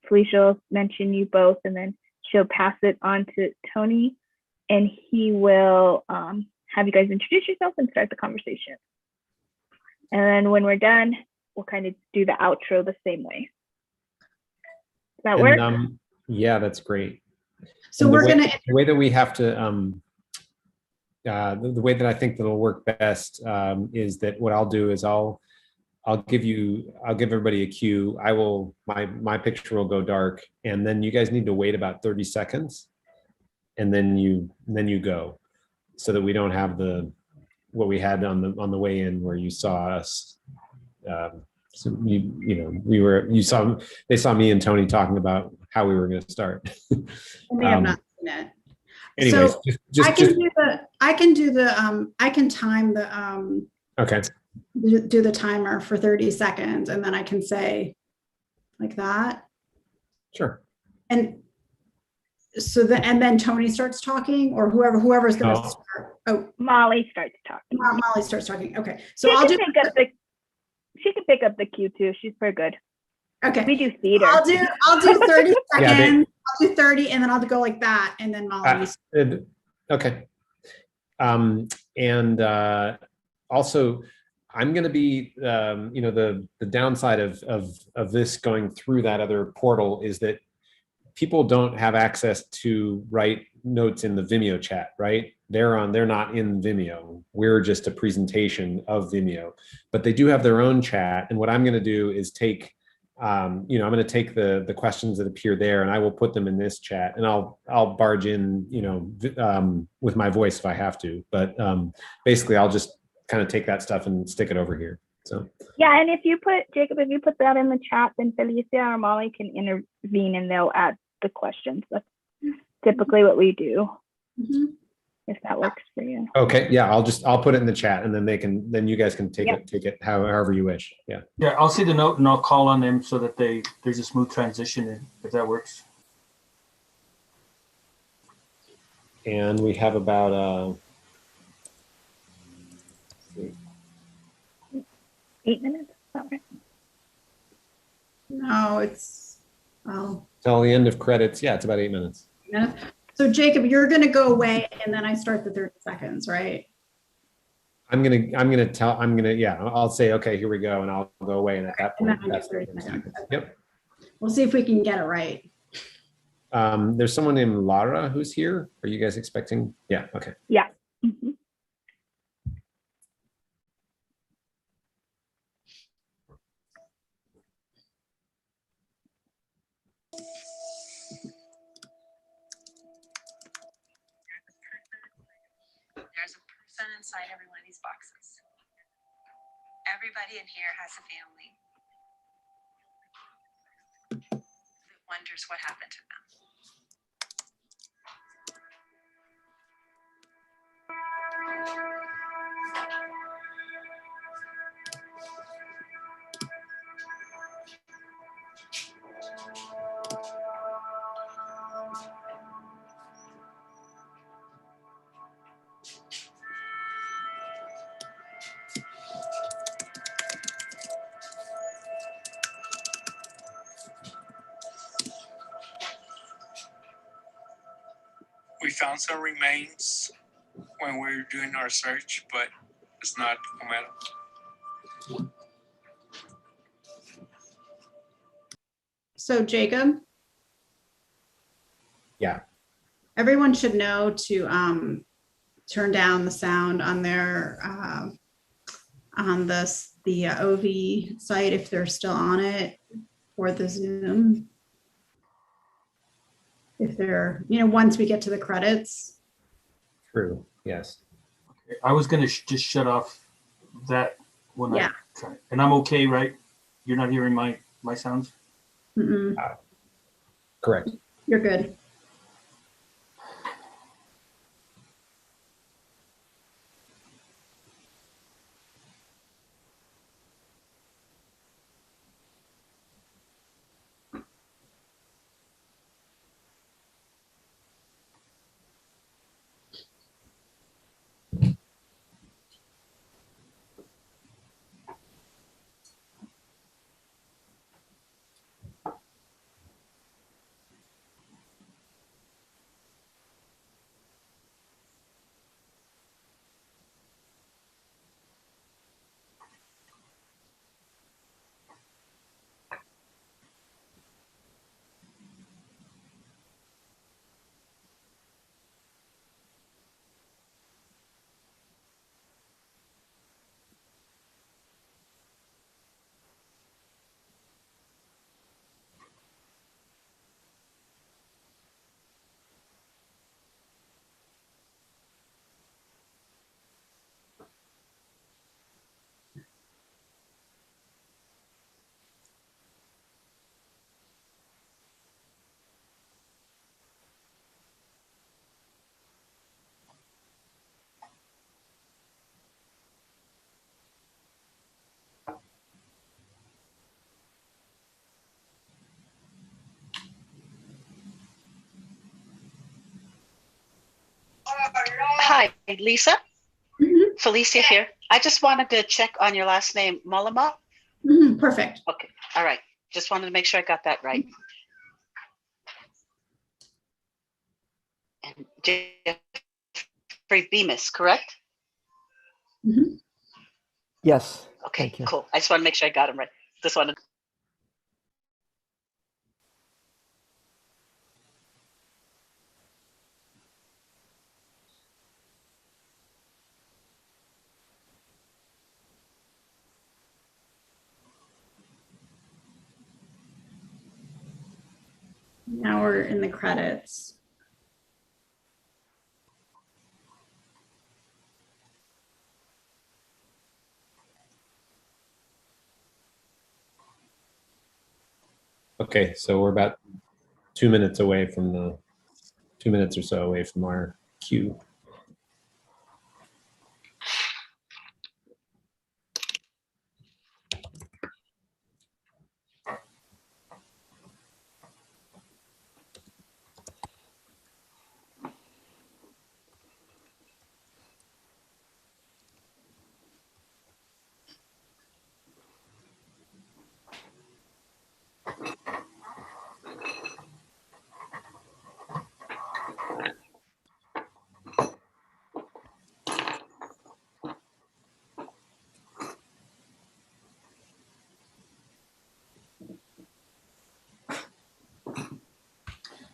Felicia will mention you both, and then she'll pass it on to Tony, and he will have you guys introduce yourself and start the conversation. And then when we're done, we'll kind of do the outro the same way. Does that work? Yeah, that's great. So And we're gonna, the way that we have to the way that I think that'll work best is that what I'll do is I'll give everybody a cue. My picture will go dark, and then you guys need to wait about 30 seconds, and then you go, so that we don't have what we had on the way in where you saw us. So they saw me and Tony talking about how we were going to start. I may have not seen it. Anyways, So I can time the okay. do the timer for 30 seconds, and then I can say like that. Sure. And so and then Tony starts talking, or whoever's going to start. Oh, Molly starts talking. Molly starts talking. Okay. So I'll do. She can pick up the cue too. She's pretty good. Okay. We do theater. I'll do 30 Yeah, seconds. I'll do 30, and then I'll go like that, and then Molly. Okay. And also, I'm going to be, the downside of this going through that other portal is that people don't have access to write notes in the Vimeo chat, right? They're not in Vimeo. We're just a presentation of Vimeo, but they do have their own chat. And what I'm going to do is take, I'm going to take the questions that appear there, and I will put them in this chat, and I'll barge in, with my voice if I have to. But basically, I'll just kind of take that stuff and stick it over here. So yeah, and if you put that in the chat, then Felicia or Molly can intervene, and they'll add the questions. That's typically what we do. Mm-hmm. If that works for you. okay, yeah, I'll put it in the chat, and then you guys can take it however you wish. Yeah. Yeah, I'll see the note and I'll call on them so that there's a smooth transition, if that works. And we have about 8 minutes. All right. No, it's till the end of credits. Yeah, it's about 8 minutes. So Jacob, you're going to go away, and then I start the 30 seconds, right? I'll say, okay, here we go, and I'll go away, and at that point, that's 30 seconds. Yep. We'll see if we can get it right. There's someone named Lara who's here. Are you guys expecting? Yeah. Okay. Yeah. Mm-hmm. There's a person inside every one of these boxes. Everybody in here has a family that wonders what happened to them. We found some remains when we were doing our search, but it's not Homero. So Jacob? Yeah. Everyone should know to turn down the sound on their on this the OV site if they're still on it for the Zoom. If they're, once we get to the credits. True. Yes. I was gonna just shut off that when Yeah. I try, and I'm okay, right? You're not hearing my sounds? Mm-mm, Correct. you're good. Hi, Lisa. Mhm, Felicia here. I just wanted to check on your last name, Mullama. perfect. Okay, all right. Just wanted to make sure I got that right. And Jeffrey Bemis, correct? Yes. Okay, Thank you. cool. I just want to make sure I got him right. Just wanted. Now we're in the credits. Okay, so we're about 2 minutes away from 2 minutes or so away from our cue.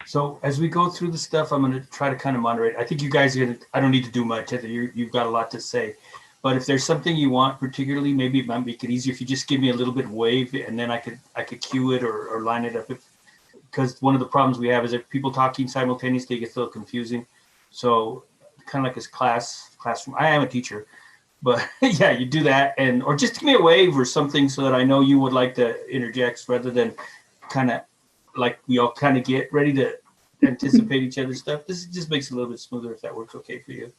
So as we go through the stuff, I'm going to try to kind of moderate. I think you guys are going to, I don't need to do much. I think you've got a lot to say. But if there's something you want particularly, maybe it might make it easier if you just give me a little bit of wave, and then I could cue it or line it up. Because one of the problems we have is if people talking simultaneously, it gets a little confusing. So kind of like this classroom. I am a teacher, but yeah, you do that, or just give me a wave or something so that I know you would like to interject rather than kind of like we all kind of get ready to anticipate each other's stuff. This just makes it a little bit smoother if that works okay for you.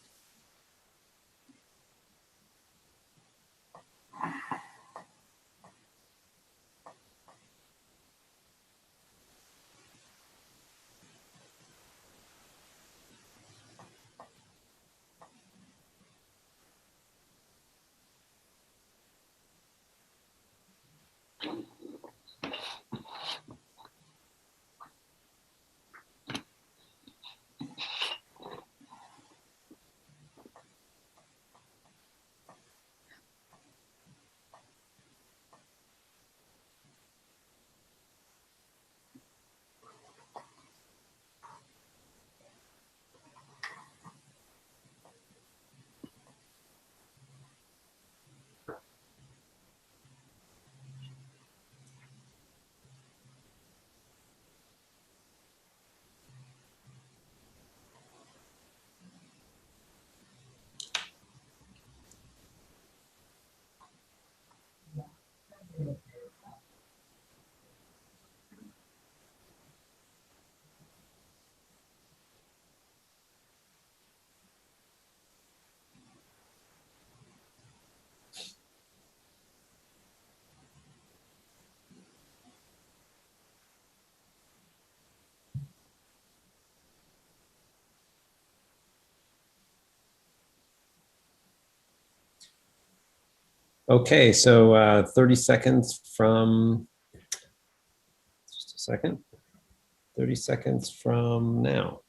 Okay, so 30 seconds from, just a second, 30 seconds from now.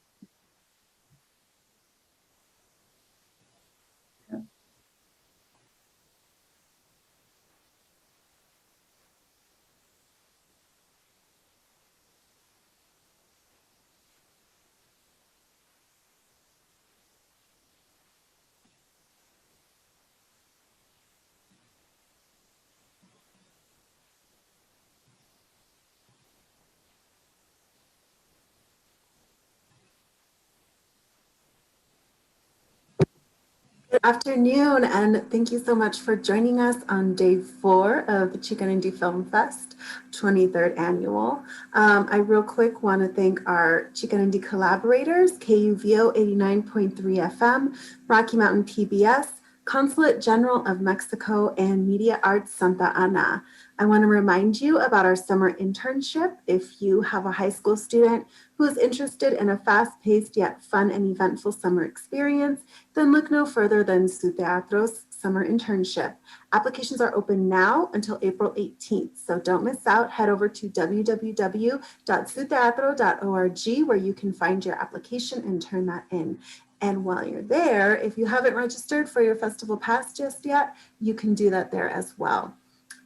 Good afternoon, and thank you so much for joining us on day 4 of the Chicken Indie Film Fest 23rd annual. I real quick want to thank our Chicken Indie collaborators, KUVO 89.3 FM, Rocky Mountain PBS, Consulate General of Mexico, and Media Arts Santa Ana. I want to remind you about our summer internship. If you have a high school student who is interested in a fast-paced yet fun and eventful summer experience, then look no further than Su Teatro's summer internship. Applications are open now until April 18th, so don't miss out. Head over to www.suteatro.org where you can find your application and turn that in. And while you're there, if you haven't registered for your festival pass just yet, you can do that there as well.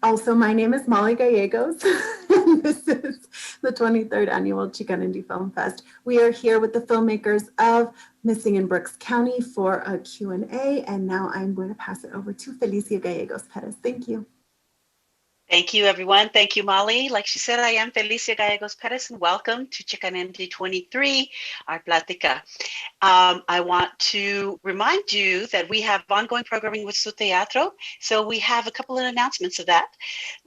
Also, my name is Molly Gallegos. This is the 23rd annual Chicken Indie Film Fest. We are here with the filmmakers of Missing in Brooks County for a Q&A, and now I'm going to pass it over to Felicia Gallegos Perez. Thank you. Thank you, everyone. Thank you, Molly. Like she said, I am Felicia Gallegos Perez, and welcome to Chicken Indie 23, our Plática. I want to remind you that we have ongoing programming with Su Teatro, so we have a couple of announcements of that.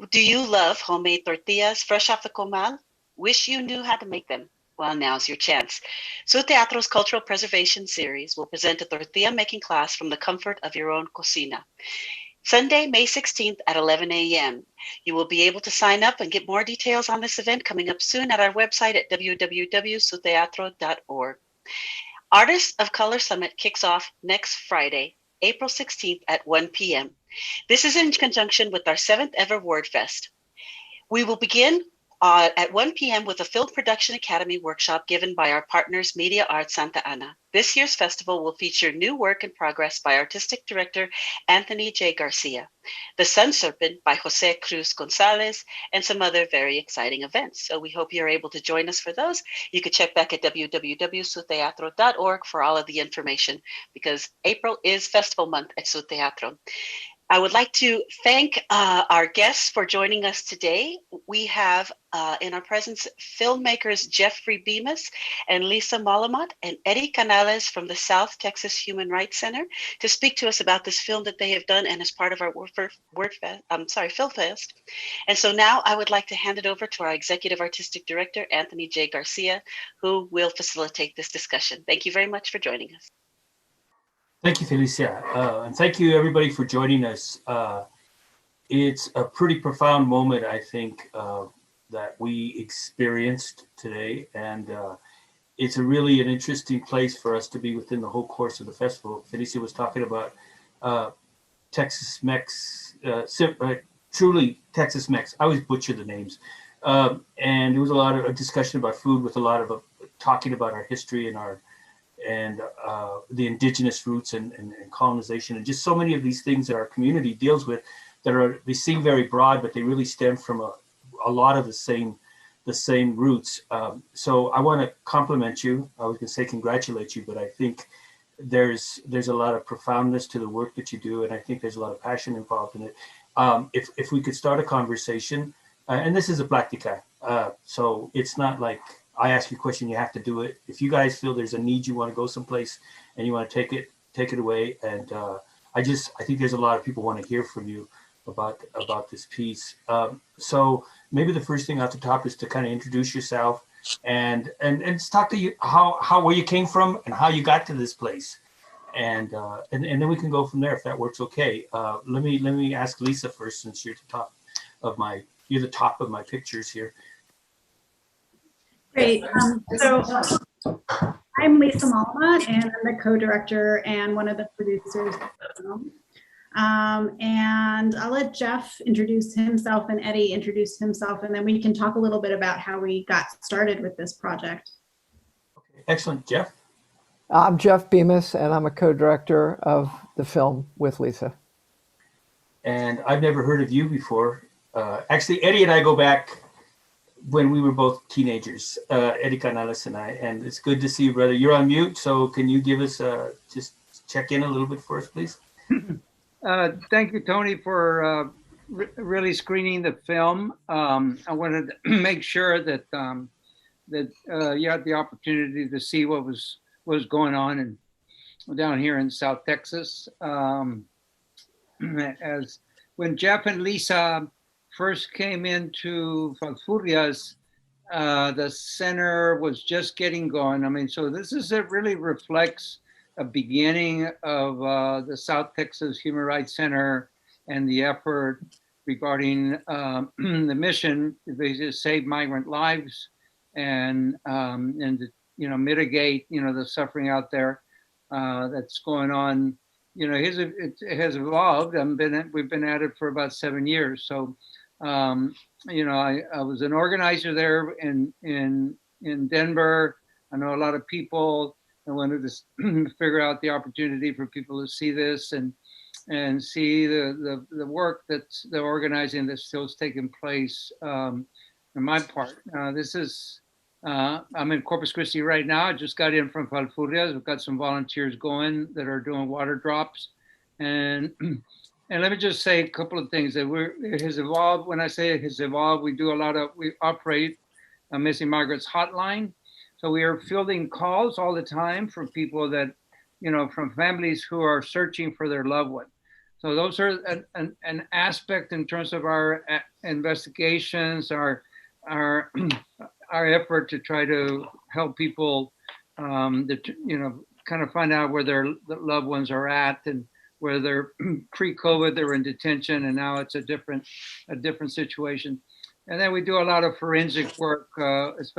Do you love homemade tortillas fresh off the comal? Wish you knew how to make them? Well, now's your chance. Su Teatro's Cultural Preservation Series will present a tortilla making class from the comfort of your own cocina. Sunday, May 16th at 11 a.m. You will be able to sign up and get more details on this event coming up soon at our website at www.suteatro.org. Artists of Color Summit kicks off next Friday, April 16th at 1 p.m. This is in conjunction with our 7th ever Word Fest. We will begin at 1 p.m. with a Film Production Academy workshop given by our partners Media Arts Santa Ana. This year's festival will feature new work in progress by Artistic Director Anthony J. Garcia, The Sun Serpent by Jose Cruz Gonzalez, and some other very exciting events. So we hope you're able to join us for those. You can check back at www.suteatro.org for all of the information, because April is festival month at Su Teatro. I would like to thank our guests for joining us today. We have in our presence filmmakers Jeffrey Bemis and Lisa Malamont and Eddie Canales from the South Texas Human Rights Center to speak to us about this film that they have done and as part of our Film Fest. And so now I would like to hand it over to our Executive Artistic Director, Anthony J. Garcia, who will facilitate this discussion. Thank you very much for joining us. Thank you, Felicia. And thank you, everybody, for joining us. It's a pretty profound moment, I think, that we experienced today. And it's really an interesting place for us to be within the whole course of the festival. Felicia was talking about Tex-Mex, truly Tex-Mex. I always butcher the names. And there was a lot of discussion about food with a lot of talking about our history and the indigenous roots and colonization, and just so many of these things that our community deals with they seem very broad, but they really stem from a lot of the same roots. So I want to compliment you. I was going to say congratulate you, but I think there's a lot of profoundness to the work that you do, and I think there's a lot of passion involved in it. If we could start a conversation, and this is a plática, so it's not like I ask you a question, you have to do it. If you guys feel there's a need, you want to go someplace and you want to take it away. And I think there's a lot of people want to hear from you about this piece. So maybe the first thing off the top is to kind of introduce yourself and just talk to you where you came from and how you got to this place. And then we can go from there if that works okay. Let me ask Lisa first, since you're the top of my pictures here. Great. So I'm Lisa Malamont, and I'm the co-director and one of the producers of the film. And I'll let Jeff introduce himself and Eddie introduce himself, and then we can talk a little bit about how we got started with this project. Excellent, Jeff. I'm Jeff Bemis, and I'm a co-director of the film with Lisa. And I've never heard of you before. Actually, Eddie and I go back when we were both teenagers, Eddie Canales and I, and it's good to see you, brother. You're on mute, so can you give us, just check in a little bit for us, please? Thank you, Tony, for really screening the film. I wanted to make sure that you had the opportunity to see what was going on down here in South Texas. As when Jeff and Lisa first came into Falfurrias, the center was just getting going. I mean, so it really reflects a beginning of the South Texas Human Rights Center and the effort regarding the mission to save migrant lives and to mitigate the suffering out there that's going on. It has evolved. We've been at it for about 7 years. So I was an organizer there in Denver. I know a lot of people. I wanted to figure out the opportunity for people to see this and see the work that's the organizing that still is taking place. In my part, I'm in Corpus Christi right now. I just got in from Falfurrias. We've got some volunteers going that are doing water drops, and let me just say a couple of things that it has evolved. When I say it has evolved, we operate a missing migrants hotline. So we are fielding calls all the time from people that, from families who are searching for their loved one. So those are an aspect in terms of our investigations, our effort to try to help people, kind of find out where their loved ones are at, and where they're pre-COVID, they were in detention, and now it's a different situation. And then we do a lot of forensic work as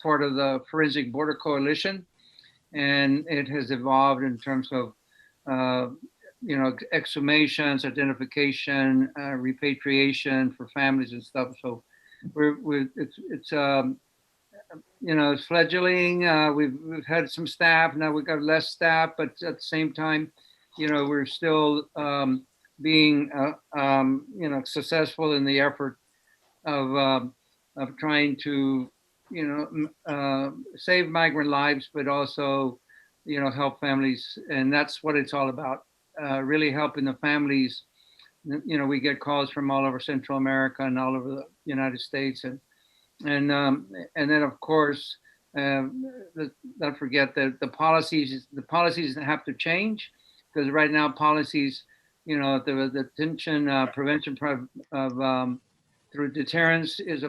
part of the Forensic Border Coalition. And it has evolved in terms of, exhumations, identification, repatriation for families and stuff. So it's fledgling. We've had some staff, now we've got less staff, but at the same time, we're still being, successful in the effort of trying to, save migrant lives, but also, help families. And that's what it's all about, really helping the families. We get calls from all over Central America and all over the United States. And then, of course, don't forget that the policies have to change, because right now policies, the detention prevention of through deterrence is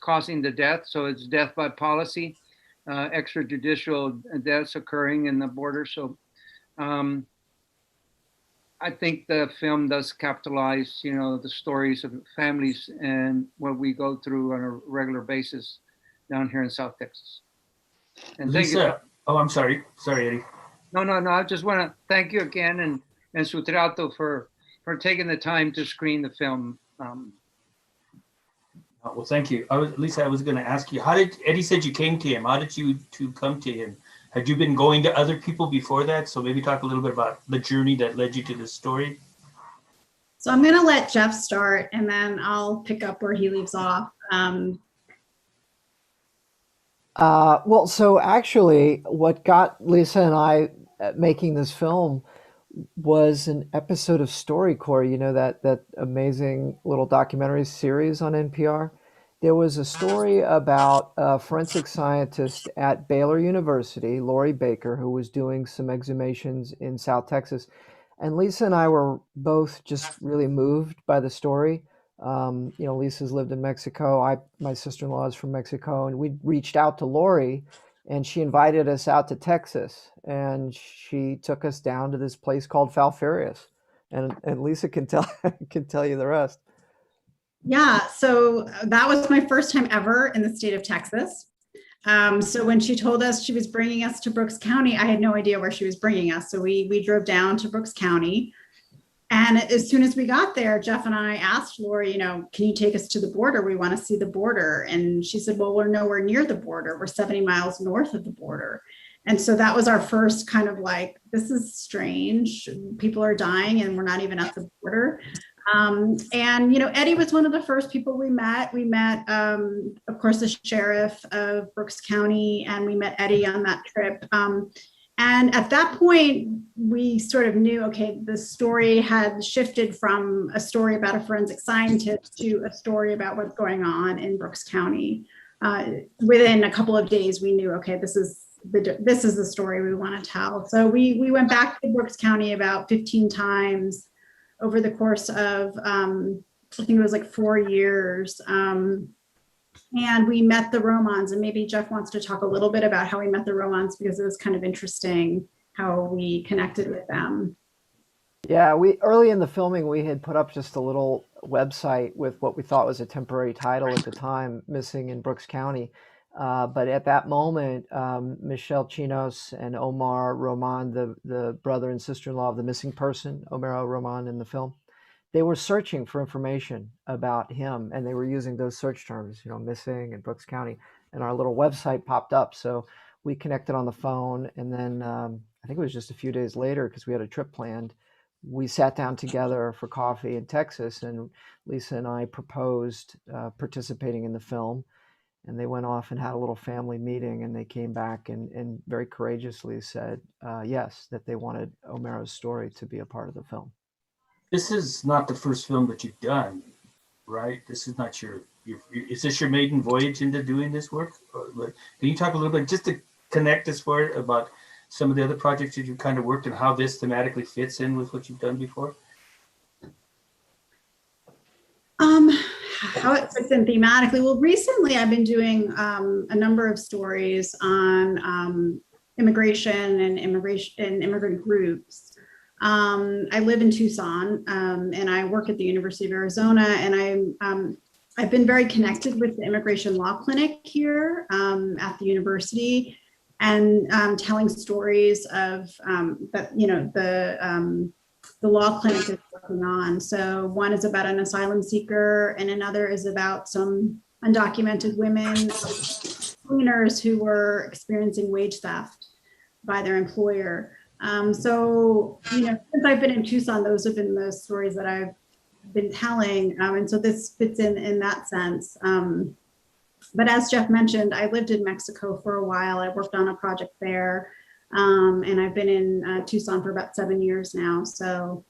causing the death. So it's death by policy, extrajudicial deaths occurring in the border. So I think the film does capitalize, the stories of families and what we go through on a regular basis down here in South Texas. And Lisa, thank you. Oh, I'm sorry. Sorry, Eddie. No. I just want to thank you again and su Teatro for taking the time to screen the film. Well, thank you. Lisa, I was going to ask you, Eddie said you came to him. How did you two come to him? Had you been going to other people before that? So maybe talk a little bit about the journey that led you to this story. So I'm going to let Jeff start, and then I'll pick up where he leaves off. Well, so actually what got Lisa and I making this film was an episode of StoryCorps, that amazing little documentary series on NPR. There was a story about a forensic scientist at Baylor University, Lori Baker, who was doing some exhumations in South Texas. And Lisa and I were both just really moved by the story. Lisa's lived in Mexico. My sister-in-law is from Mexico, and we reached out to Lori, and she invited us out to Texas, and she took us down to this place called Falfurrias, and Lisa can tell you the rest. Yeah, so that was my first time ever in the state of Texas. So when she told us she was bringing us to Brooks County, I had no idea where she was bringing us. So we drove down to Brooks County. And as soon as we got there, Jeff and I asked Lori, can you take us to the border? We want to see the border. And she said, well, we're nowhere near the border. We're 70 miles north of the border. And so that was our first kind of like, this is strange. People are dying and we're not even at the border. And, Eddie was one of the first people we met. We met, of course, the sheriff of Brooks County, and we met Eddie on that trip. And at that point, we sort of knew, okay, the story had shifted from a story about a forensic scientist to a story about what's going on in Brooks County. Within a couple of days, we knew, okay, this is the story we want to tell. So we went back to Brooks County about 15 times over the course of, I think it was like 4 years. And we met the Romans, and maybe Jeff wants to talk a little bit about how we met the Romans, because it was kind of interesting how we connected with them. Yeah, early in the filming, we had put up just a little website with what we thought was a temporary title at the time, Missing in Brooks County. But at that moment, Michelle Chinos and Omar Roman, the brother and sister-in-law of the missing person, Omar Roman in the film, they were searching for information about him, and they were using those search terms, missing in Brooks County, and our little website popped up. So we connected on the phone, and then I think it was just a few days later, because we had a trip planned, we sat down together for coffee in Texas, and Lisa and I proposed participating in the film, and they went off and had a little family meeting, and they came back and very courageously said yes, that they wanted Omaro's story to be a part of the film. This is not the first film that you've done, right? This is not is this your maiden voyage into doing this work? Can you talk a little bit, just to connect us for it, about some of the other projects that you kind of worked and how this thematically fits in with what you've done before? How it fits in thematically. Well, recently I've been doing a number of stories on immigration and immigrant groups. I live in Tucson, and I work at the University of Arizona, and I've been very connected with the immigration law clinic here at the university, and telling stories of that the law clinic is working on. So one is about an asylum seeker, and another is about some undocumented women cleaners who were experiencing wage theft by their employer. So, since I've been in Tucson, those have been the stories that I've been telling. And so this fits in that sense. But as Jeff mentioned, I lived in Mexico for a while. I worked on a project there. And I've been in Tucson for about 7 years now. So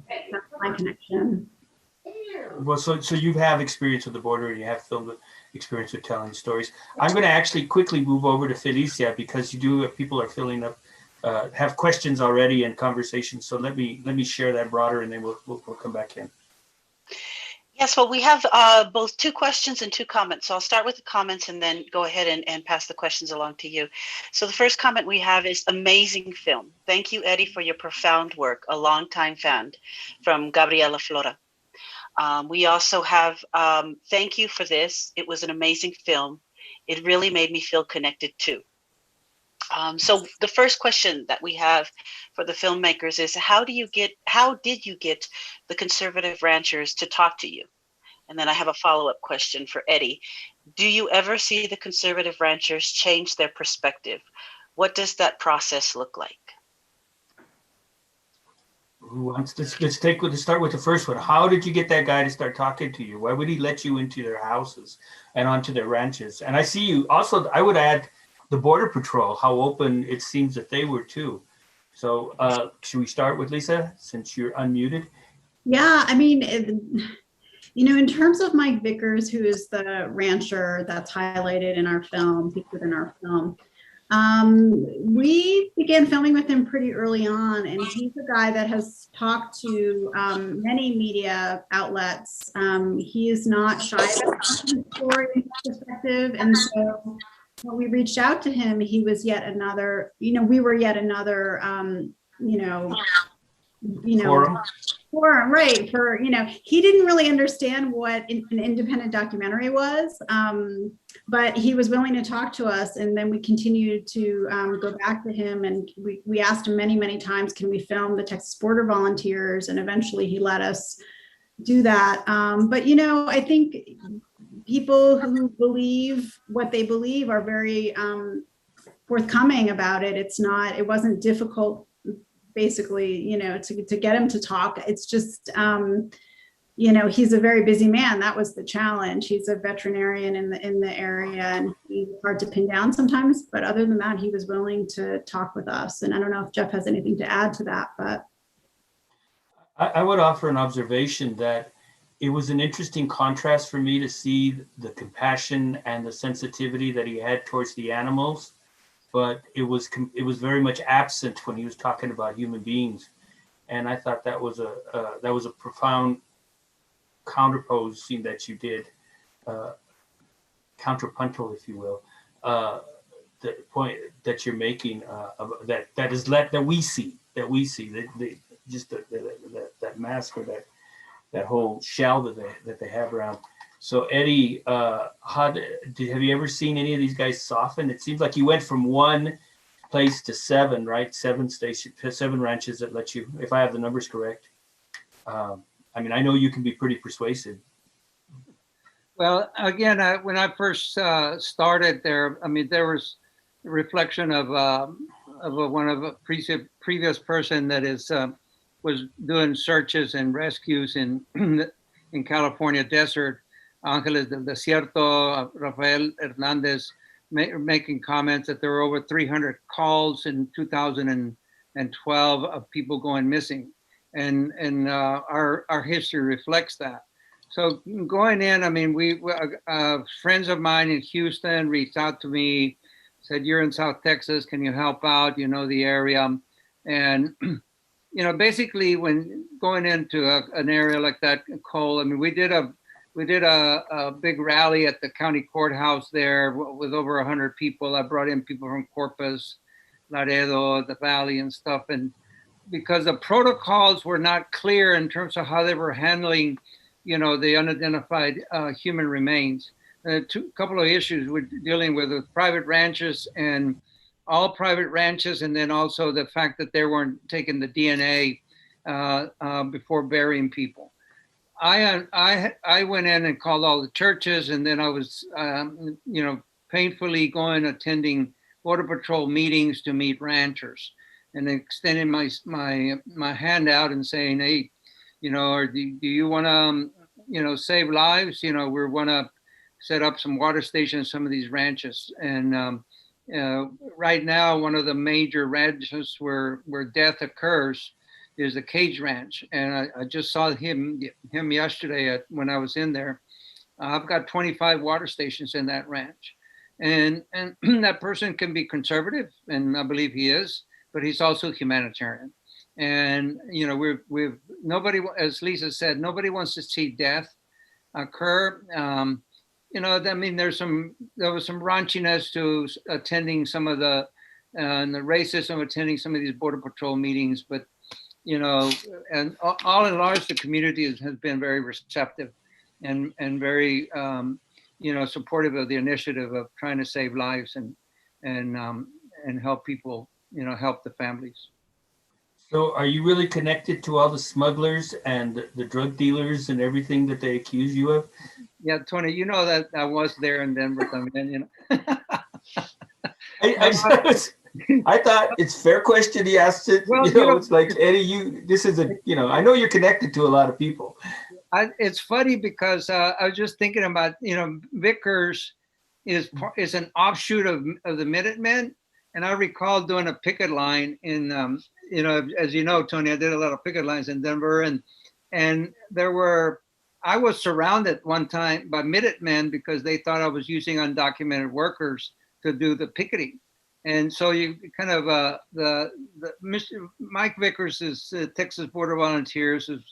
that's my connection. Well, so you have experience with the border, and you have film experience with telling stories. I'm going to actually quickly move over to Felicia, because people are filling up, have questions already and conversations. So let me share that broader, and then we'll come back in. Yes, well, we have both 2 questions and 2 comments. So I'll start with the comments and then go ahead and pass the questions along to you. So the first comment we have is amazing film. Thank you, Eddie, for your profound work. A longtime fan, from Gabriela Flora. We also have thank you for this. It was an amazing film. It really made me feel connected too. So the first question that we have for the filmmakers is, how did you get the conservative ranchers to talk to you? And then I have a follow-up question for Eddie. Do you ever see the conservative ranchers change their perspective? What does that process look like? Let's start with the first one. How did you get that guy to start talking to you? Why would he let you into their houses and onto their ranches? And I see you also, I would add, the Border Patrol, how open it seems that they were too. So should we start with Lisa, since you're unmuted? Yeah, I mean, in terms of Mike Vickers, who is the rancher that's highlighted in our film, featured in our film, we began filming with him pretty early on, and he's a guy that has talked to many media outlets. He is not shy about his story perspective, and so when we reached out to him, he was yet another, we were yet another, you know, Forum. forum, right? For, you know, he didn't really understand what an independent documentary was, but he was willing to talk to us. And then we continued to go back to him, and we asked him many, many times, can we film the Texas Border Volunteers? And eventually he let us do that. But, you know, I think people who believe what they believe are very forthcoming about it. It wasn't difficult, basically, you know, to get him to talk. It's just, you know, he's a very busy man. That was the challenge. He's a veterinarian in the area, and he's hard to pin down sometimes. But other than that, he was willing to talk with us. And I don't know if Jeff has anything to add to that, but. I would offer an observation that it was an interesting contrast for me to see the compassion and the sensitivity that he had towards the animals, but it was very much absent when he was talking about human beings. And I thought that was a profound counterposing that you did, counterpuntal, if you will, the point that you're making, that we see that mask, or that whole shell that they have around. So Eddie, have you ever seen any of these guys soften? It seems like you went from one place to seven, right? Seven ranches that let you, if I have the numbers correct. I mean, I know you can be pretty persuasive. Well, again, when I first started there, I mean, there was a reflection of one of a previous person that was doing searches and rescues in California desert, Angeles del Desierto, Rafael Hernandez, making comments that there were over 300 calls in 2012 of people going missing, and our history reflects that. So going in, I mean, friends of mine in Houston reached out to me, said, "You're in South Texas, can you help out? You know the area," and you know, basically, when going into an area like that, Cole, I mean, we did a big rally at the county courthouse there with over 100 people. I brought in people from Corpus, Laredo, the Valley, and stuff, and because the protocols were not clear in terms of how they were handling, you know, the unidentified human remains. A couple of issues we're dealing with private ranches, and all private ranches, and then also the fact that they weren't taking the DNA before burying people. I went in and called all the churches, and then I was, you know, painfully attending Border Patrol meetings to meet ranchers, and extending my hand out and saying, "Hey, you know, or do you want to, you know, save lives? You know, we want to set up some water stations in some of these ranches." And right now, one of the major ranches where death occurs is the Cage Ranch, and I just saw him yesterday when I was in there. I've got 25 water stations in that ranch, and that person can be conservative, and I believe he is, but he's also humanitarian. And you know, we've nobody, as Lisa said, nobody wants to see death occur. You know, I mean, there was some raunchiness to attending some of the racism, attending some of these Border Patrol meetings, but you know, and all in large, the community has been very receptive and very you know, supportive of the initiative of trying to save lives and help people, you know, help the families. So are you really connected to all the smugglers and the drug dealers and everything that they accuse you of? Yeah, Tony, you know that I was there in Denver, you know. I thought it's a fair question. He asked it. Well, you know, it's like, Eddie, this is you know, I know you're connected to a lot of people. It's funny because I was just thinking about, you know, Vickers is an offshoot of the Minutemen. And I recall doing a picket line in, you know, as you know, Tony, I did a lot of picket lines in Denver, and I was surrounded one time by Minutemen because they thought I was using undocumented workers to do the picketing. And so you kind of, Mr. Mike Vickers is Texas Border Volunteers, is,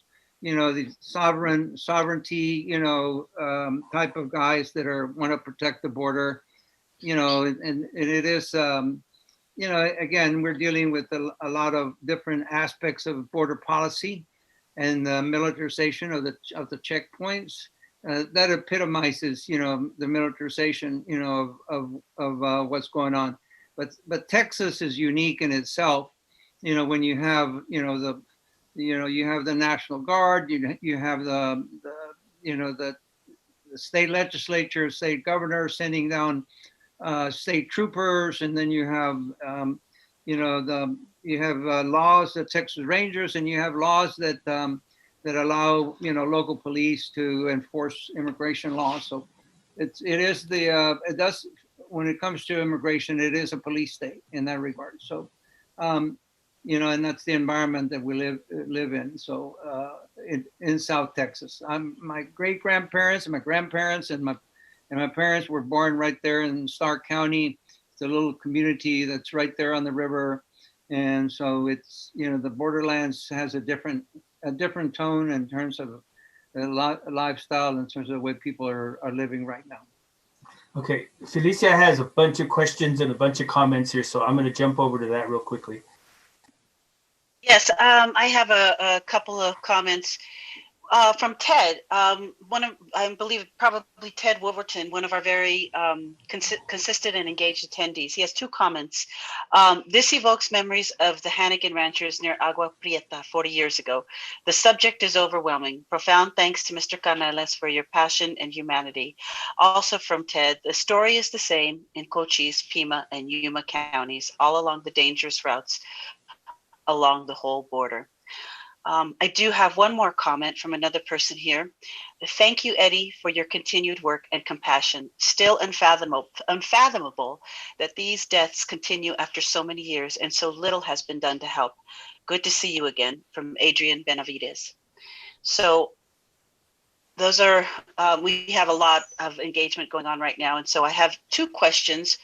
you know, the sovereignty, you know, type of guys that want to protect the border, you know, and it is, you know, again, we're dealing with a lot of different aspects of border policy and the militarization of the checkpoints. That epitomizes, you know, the militarization, you know, of what's going on. But Texas is unique in itself. You know, when you have, you know, you have the National Guard, you have the you know, the state legislature, state governor sending down state troopers, and then you have you know, you have laws, the Texas Rangers, and you have laws that that allow, you know, local police to enforce immigration laws. So it is the it does, when it comes to immigration, it is a police state in that regard. So you know, and that's the environment that we live in. So in South Texas, my great grandparents and my grandparents and my parents were born right there in Stark County. It's a little community that's right there on the river, and so it's, you know, the borderlands has a different tone in terms of a lifestyle, in terms of the way people are living right now. Okay, Felicia has a bunch of questions and a bunch of comments here, so I'm going to jump over to that real quickly. Yes, I have a couple of comments from Ted. I believe probably Ted Wolverton, one of our very consistent and engaged attendees. He has two comments. This evokes memories of the Hannigan Ranchers near Agua Prieta 40 years ago. The subject is overwhelming. Profound thanks to Mr. Canales for your passion and humanity. Also from Ted, the story is the same in Cochise, Pima, and Yuma counties, all along the dangerous routes along the whole border. I do have one more comment from another person here. Thank you, Eddie, for your continued work and compassion. Still unfathomable that these deaths continue after so many years and so little has been done to help. Good to see you again, from Adrian Benavides. So those are, we have a lot of engagement going on right now. And so I have two questions.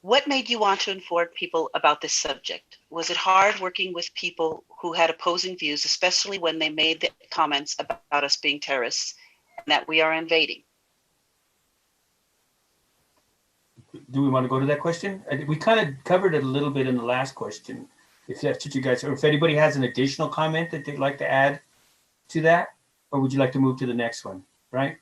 What made you want to inform people about this subject? Was it hard working with people who had opposing views, especially when they made the comments about us being terrorists and that we are invading? Do we want to go to that question? We kind of covered it a little bit in the last question. If that's what you guys, or if anybody has an additional comment that they'd like to add to that, or would you like to move to the next one? Right?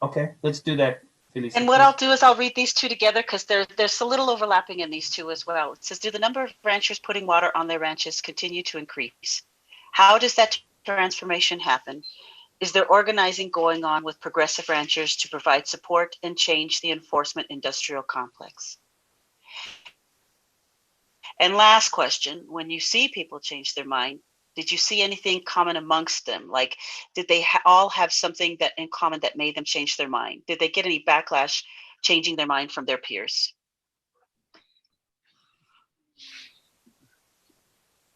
Okay, let's do that. Felicia, and what please. I'll do is I'll read these two together because there's a little overlapping in these two as well. It says, do the number of ranchers putting water on their ranches continue to increase? How does that transformation happen? Is there organizing going on with progressive ranchers to provide support and change the enforcement industrial complex? And last question, when you see people change their mind, did you see anything common amongst them? Like, did they all have something that in common that made them change their mind? Did they get any backlash changing their mind from their peers?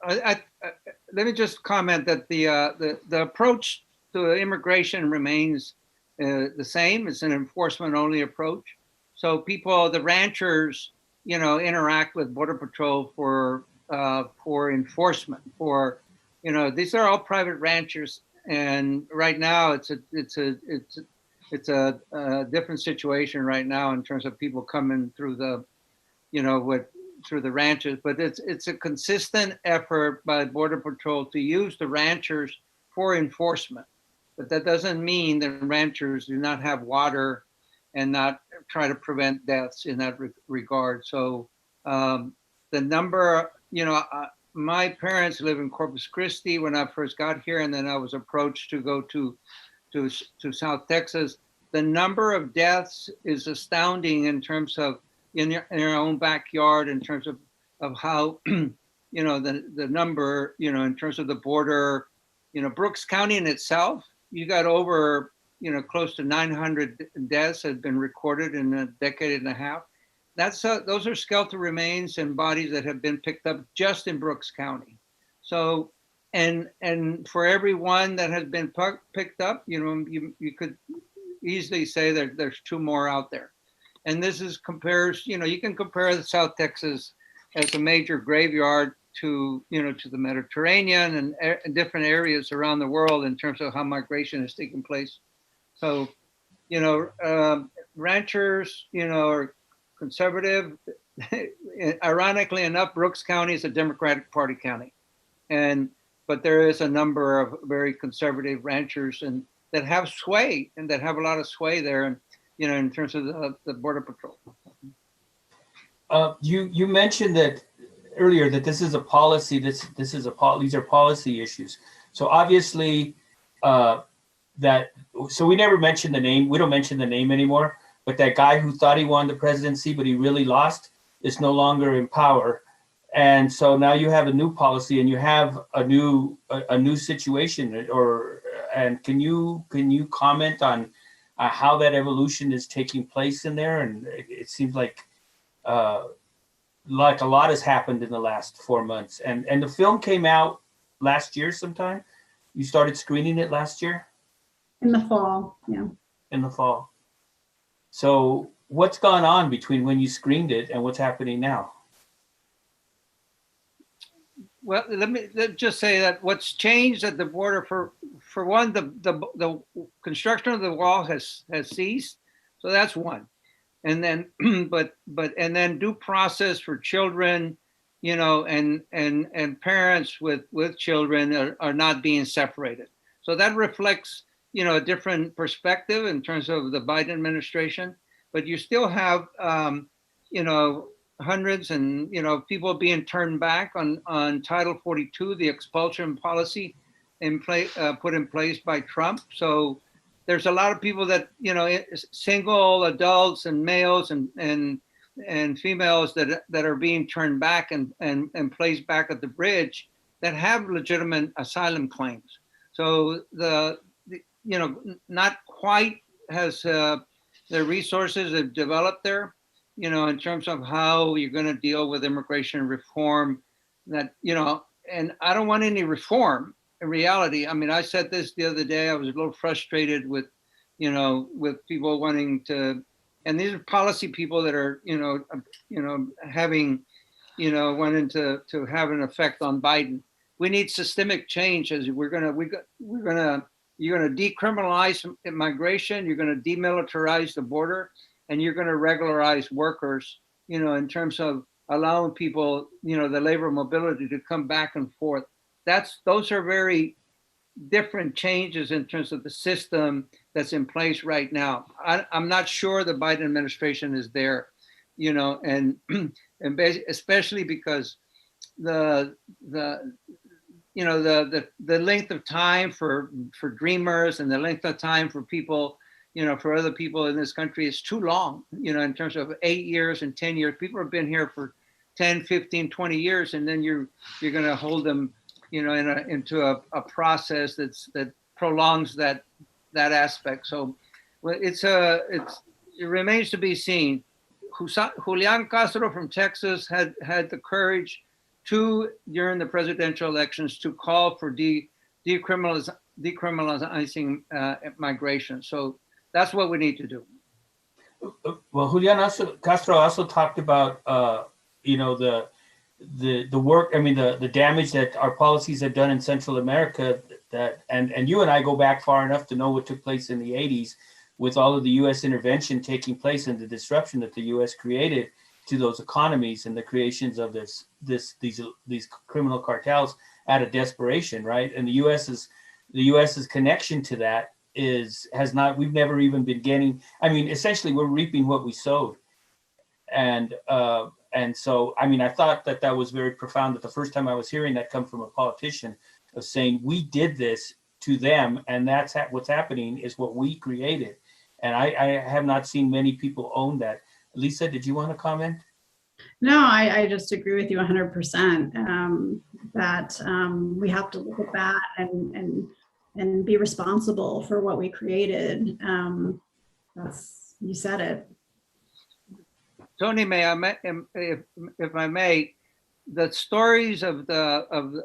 Let me just comment that the approach to immigration remains the same. It's an enforcement only approach. So people, the ranchers, you know, interact with Border Patrol for enforcement. For, you know, these are all private ranchers, and right now it's a different situation right now in terms of people coming through the, you know, through the ranches. But it's a consistent effort by Border Patrol to use the ranchers for enforcement. But that doesn't mean that ranchers do not have water and not try to prevent deaths in that regard. So the number, you know, my parents live in Corpus Christi when I first got here, and then I was approached to go to South Texas. The number of deaths is astounding in terms of in your own backyard, in terms of how, you know, the number, you know, in terms of the border, you know, Brooks County in itself, you got over, you know, close to 900 deaths have been recorded in a decade and a half. That's those are skeletal remains and bodies that have been picked up just in Brooks County. So, and for every one that has been picked up, you know, you could easily say that there's two more out there. And this is compares, you know, you can compare the South Texas as a major graveyard to, you know, to the Mediterranean and different areas around the world in terms of how migration is taking place. So, you know, ranchers, you know, are conservative. ironically enough, Brooks County is a Democratic Party county, but there is a number of very conservative ranchers and that have sway and that have a lot of sway there, and in terms of the border patrol. You mentioned that earlier that this is a policy. These are policy issues. So obviously, so we never mentioned the name. We don't mention the name anymore. But that guy who thought he won the presidency, but he really lost, is no longer in power. And so now you have a new policy and you have a new situation. And can you comment on how that evolution is taking place in there? And it seems like a lot has happened in the last 4 months. And the film came out last year sometime. You started screening it last year? In the fall, yeah. In the fall. So what's gone on between when you screened it and what's happening now? Well, let's just say that what's changed at the border, for one, the construction of the wall has ceased. So that's one. And then, and then due process for children, and parents with children are not being separated. So that reflects, a different perspective in terms of the Biden administration. But you still have, hundreds and, people being turned back on Title 42, the expulsion policy put in place by Trump. So there's a lot of people that, single adults and males and females that are being turned back and placed back at the bridge that have legitimate asylum claims. So not quite has the resources have developed there, in terms of how you're going to deal with immigration reform. That, and I don't want any reform. In reality, I mean, I said this the other day. I was a little frustrated with, with people wanting to, and these are policy people that are, having, wanting to have an effect on Biden. We need systemic change. As you're gonna decriminalize immigration. You're gonna demilitarize the border, and you're gonna regularize workers. In terms of allowing people, the labor mobility to come back and forth. Those are very different changes in terms of the system that's in place right now. I'm not sure the Biden administration is there, and especially because the length of time for dreamers and the length of time for people, for other people in this country is too long, in terms of 8 years and 10 years. People have been here for 10, 15, 20 years, and then you're going to hold them, into a process that prolongs that aspect. So it remains to be seen. Julian Castro from Texas had the courage during the presidential elections to call for decriminalizing migration. So that's what we need to do. Well, Julian Castro also talked about, the work, I mean, the damage that our policies have done in Central America, and you and I go back far enough to know what took place in the 80s with all of the U.S. intervention taking place and the disruption that the U.S. created to those economies and the creations of these criminal cartels out of desperation, right? And the U.S.'s connection to that we've never even been getting. I mean, essentially, we're reaping what we sowed, and so, I mean, I thought that was very profound. That the first time I was hearing that come from a politician of saying we did this to them, and that's what's happening is what we created. And I have not seen many people own that. Lisa, did you want to comment? No, I just agree with you 100%. That we have to look at that and be responsible for what we created. You said it. Tony, if I may, the stories of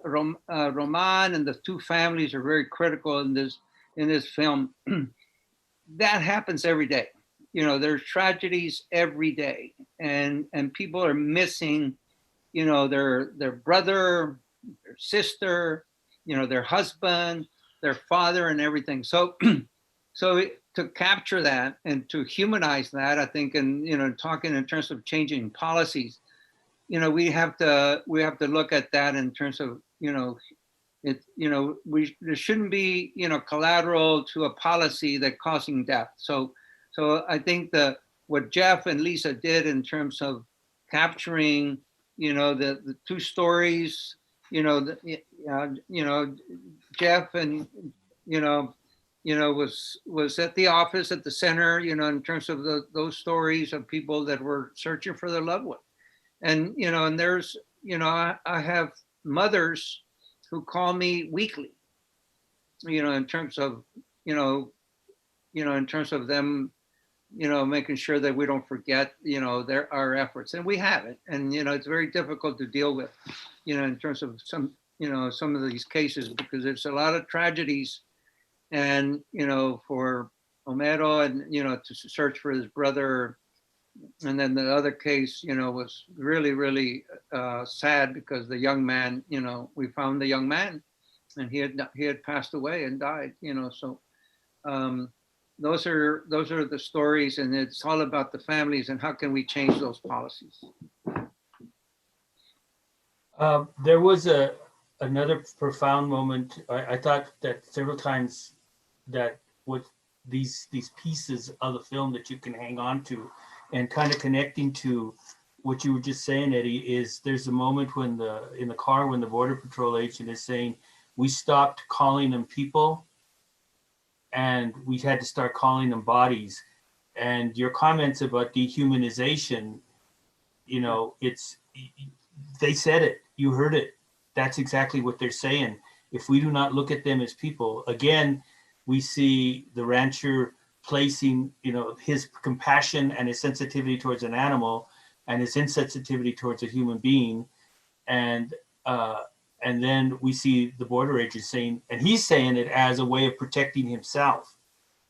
Roman and the two families are very critical in this film. That happens every day. There's tragedies every day, and people are missing, their brother, their sister, their husband, their father, and everything. So to capture that and to humanize that, I think, and talking in terms of changing policies, we have to look at that in terms of there shouldn't be collateral to a policy that causing death. So I think what Jeff and Lisa did in terms of capturing the two stories, Jeff and was at the office at the center, in terms of those stories of people that were searching for their loved one. And, and there's, I have mothers who call me weekly, in terms of, in terms of them, making sure that we don't forget, our efforts, and we haven't. And, it's very difficult to deal with, in terms of some of these cases, because there's a lot of tragedies. And, for Homero and, to search for his brother. And then the other case, was really, really sad, because the young man, we found the young man and he had passed away and died, so those are the stories, and it's all about the families and how can we change those policies. There was another profound moment. I thought that several times that with these pieces of the film that you can hang on to, and kind of connecting to what you were just saying, Eddie, is there's a moment when in the car when the Border Patrol agent is saying, we stopped calling them people and we had to start calling them bodies. And your comments about dehumanization, they said it, you heard it. That's exactly what they're saying. If we do not look at them as people, again, we see the rancher placing, his compassion and his sensitivity towards an animal and his insensitivity towards a human being. And then we see the border agent saying, and he's saying it as a way of protecting himself,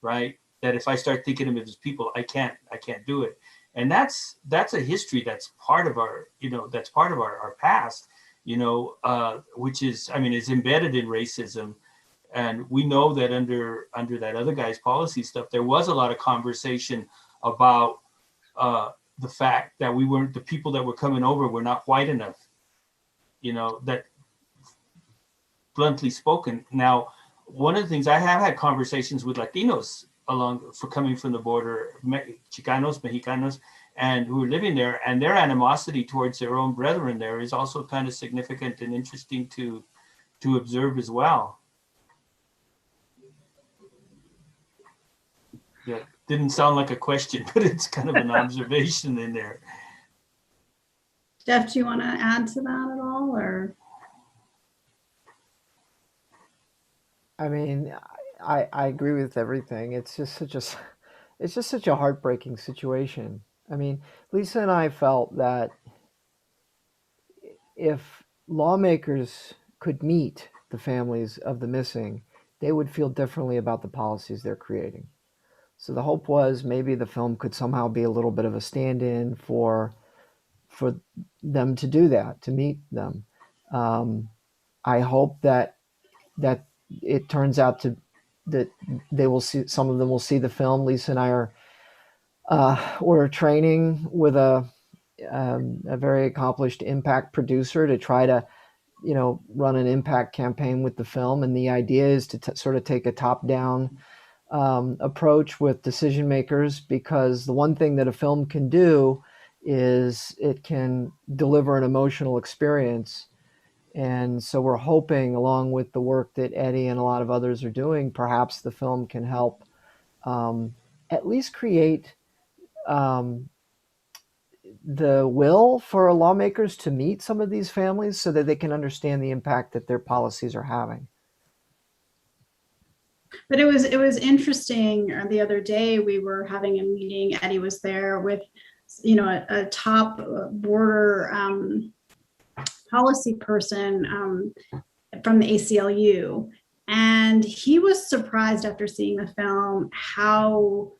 right? That if I start thinking of him as people, I can't do it. And that's a history that's part of our, that's part of our past, which is, is embedded in racism. And we know that under that other guy's policy stuff, there was a lot of conversation about the fact that the people that were coming over were not white enough, that bluntly spoken. Now, one of the things, I have had conversations with Latinos for coming from the border, Chicanos, Mexicanos, and who are living there, and their animosity towards their own brethren there is also kind of significant and interesting to observe as well. Yeah, didn't sound like a question, but it's kind of an observation in there. Jeff, do you want to add to that at all, or? I agree with everything. It's just such a heartbreaking situation. Lisa and I felt that if lawmakers could meet the families of the missing, they would feel differently about the policies they're creating. So the hope was maybe the film could somehow be a little bit of a stand-in for them to do that, to meet them. I hope that it turns out that they will see, some of them will see the film. Lisa and I we're training with a very accomplished impact producer to try to, run an impact campaign with the film. And the idea is to sort of take a top-down approach with decision makers, because the one thing that a film can do is it can deliver an emotional experience. And so we're hoping, along with the work that Eddie and a lot of others are doing, perhaps the film can help at least create the will for lawmakers to meet some of these families so that they can understand the impact that their policies are having. But it was interesting. The other day we were having a meeting. Eddie was there with, a top border policy person from the ACLU, and he was surprised after seeing the film how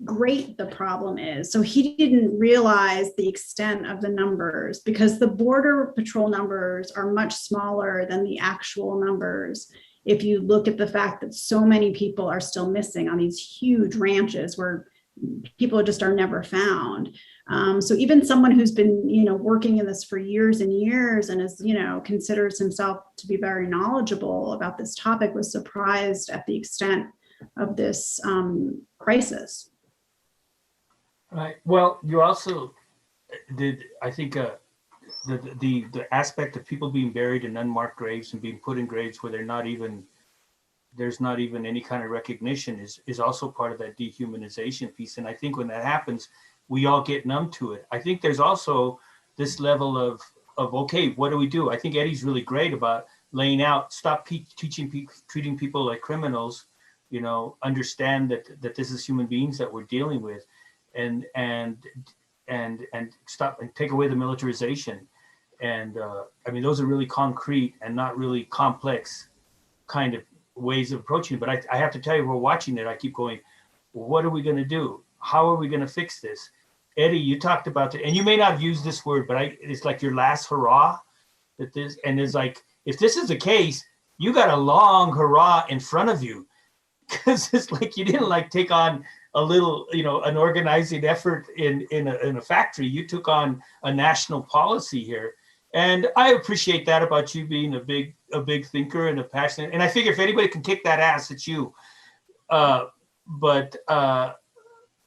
great the problem is. So he didn't realize the extent of the numbers, because the Border Patrol numbers are much smaller than the actual numbers if you look at the fact that so many people are still missing on these huge ranches where people just are never found. So even someone who's been, working in this for years and years and is, considers himself to be very knowledgeable about this topic was surprised at the extent of this crisis. Right. Well, you also did, I think, the aspect of people being buried in unmarked graves and being put in graves where there's not even any kind of recognition is also part of that dehumanization piece. And I think when that happens, we all get numb to it. I think there's also this level of okay, what do we do? I think Eddie's really great about laying out, stop treating people like criminals, understand that this is human beings that we're dealing with, and stop and take away the militarization. And I mean, those are really concrete and not really complex kind of ways of approaching it. But I have to tell you, we're watching it. I keep going, well, what are we going to do? How are we going to fix this? Eddie, you talked about it, and you may not have used this word, but it's like your last hurrah. And it's like, if this is the case, you got a long hurrah in front of you, because it's like you didn't take on a little, an organizing effort in a factory. You took on a national policy here. And I appreciate that about you being a big thinker and a passionate. And I figure if anybody can kick that ass, it's you. But how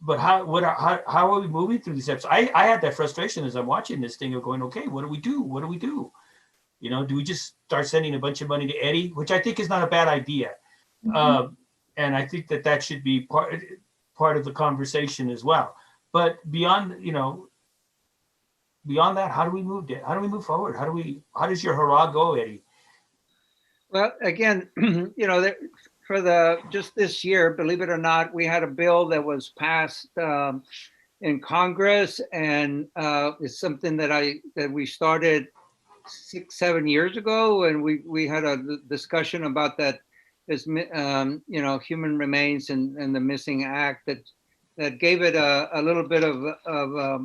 are we moving through these steps? I had that frustration as I'm watching this thing of going, okay, what do we do? What do we do? Do we just start sending a bunch of money to Eddie, which I think is not a bad idea. Mm-hmm. And I think that should be part of the conversation as well. But beyond that, how do we move forward? How does your hurrah go, Eddie? Well, again, for just this year, believe it or not, we had a bill that was passed in Congress, and it's something that we started 6-7 years ago, and we had a discussion about that. Is human remains and the missing act that gave it a little bit of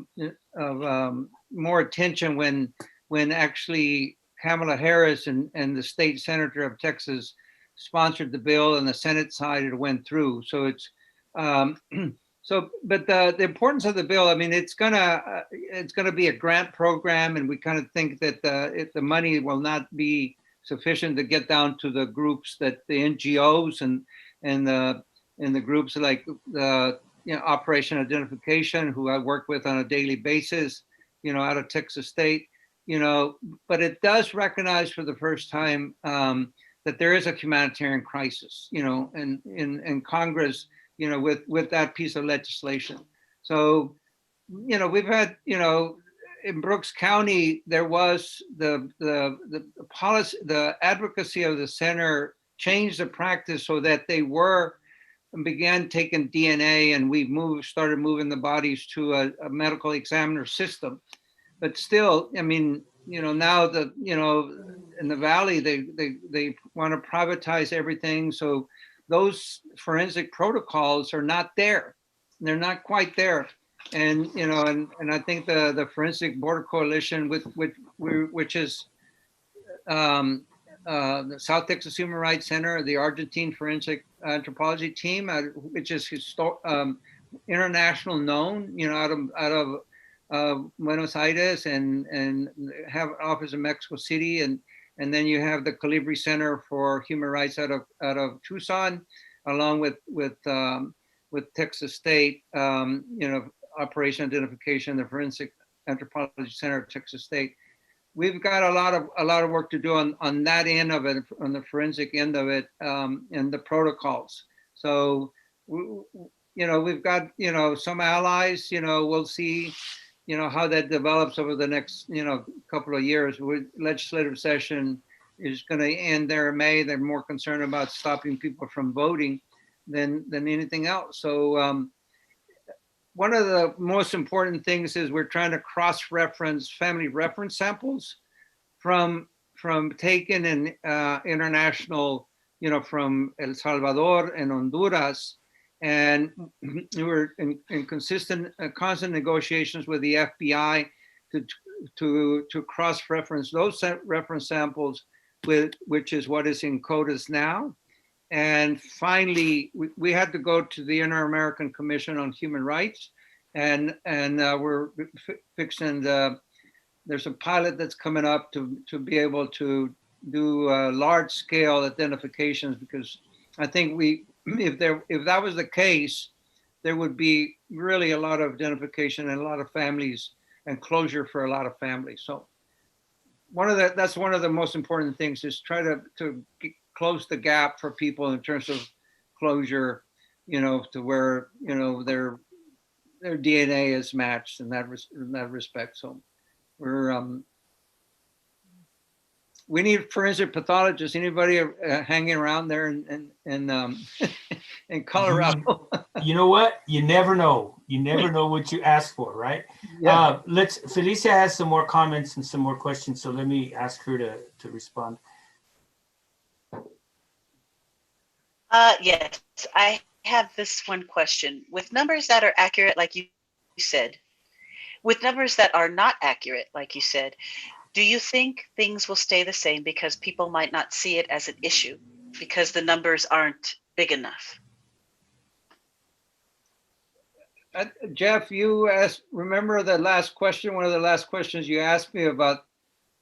more attention when actually Kamala Harris and the state senator of Texas sponsored the bill, and the Senate side it went through. So it's but the importance of the bill, I mean, it's gonna be a grant program, and we kind of think that the money will not be sufficient to get down to the groups that the NGOs and the groups like the Operation Identification, who I work with on a daily basis, out of Texas State, but it does recognize for the first time that there is a humanitarian crisis, and in Congress, with that piece of legislation. So, we've had, in Brooks County, there was the policy, the advocacy of the center changed the practice so that they began taking DNA, and we started moving the bodies to a medical examiner system. But still, I mean, now in the Valley, they want to privatize everything. So those forensic protocols are not there. They're not quite there. And and I think the Forensic Border Coalition, which is the South Texas Human Rights Center, the Argentine Forensic Anthropology Team, which is international known, out of Buenos Aires, and have an office in Mexico City, and then you have the Calibri Center for Human Rights out of Tucson, along with Texas State, Operation Identification, the Forensic Anthropology Center of Texas State. We've got a lot of work to do on that end of it, on the forensic end of it, and the protocols. So, we've got, some allies, we'll see, how that develops over the next, couple of years. Legislative session is going to end there in May. They're more concerned about stopping people from voting than anything else. So, one of the most important things is we're trying to cross-reference family reference samples from taken in international, from El Salvador and Honduras, and we were in constant negotiations with the FBI to cross-reference those reference samples which is what is in CODIS now. And finally, we had to go to the Inter-American Commission on Human Rights, and we're fixing there's a pilot that's coming up to be able to do large scale identifications, because I think if that was the case, there would be really a lot of identification and a lot of families and closure for a lot of families. So that's one of the most important things, is try to close the gap for people in terms of closure, to where, their DNA is matched in that respect. So we need forensic pathologists. Anybody hanging around there in in Colorado? You know what? You never know. You never know what you ask for, right? Yeah. Felicia has some more comments and some more questions, so let me ask her to respond. Yes, I have this one question. With numbers that are accurate, like you said, with numbers that are not accurate, like you said, do you think things will stay the same because people might not see it as an issue because the numbers aren't big enough? Jeff, you remember the last question, one of the last questions you asked me about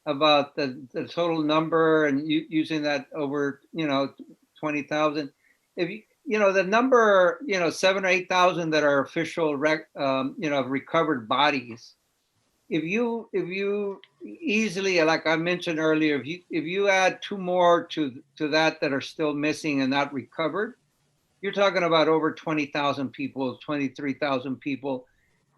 the total number and using that over, 20,000. If the number, 7,000 or 8,000 that are official, recovered bodies. If you easily, like I mentioned earlier, if you add 2 more to that are still missing and not recovered, you're talking about over 20,000 people, 23,000 people,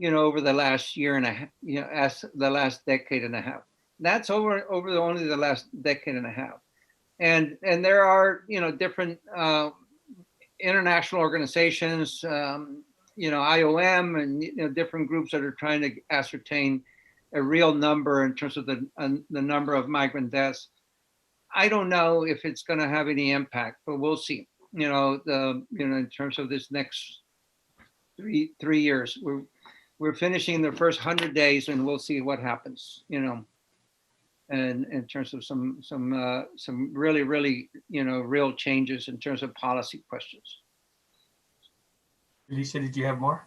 over the last year and a half, as the last decade and a half. That's over only the last decade and a half. And there are, different international organizations, IOM and, different groups that are trying to ascertain a real number in terms of the number of migrant deaths. I don't know if it's going to have any impact, but we'll see. In terms of this next three years, we're finishing the first 100 days, and we'll see what happens. And in terms of some really, really, real changes in terms of policy questions. Lisa, did you have more?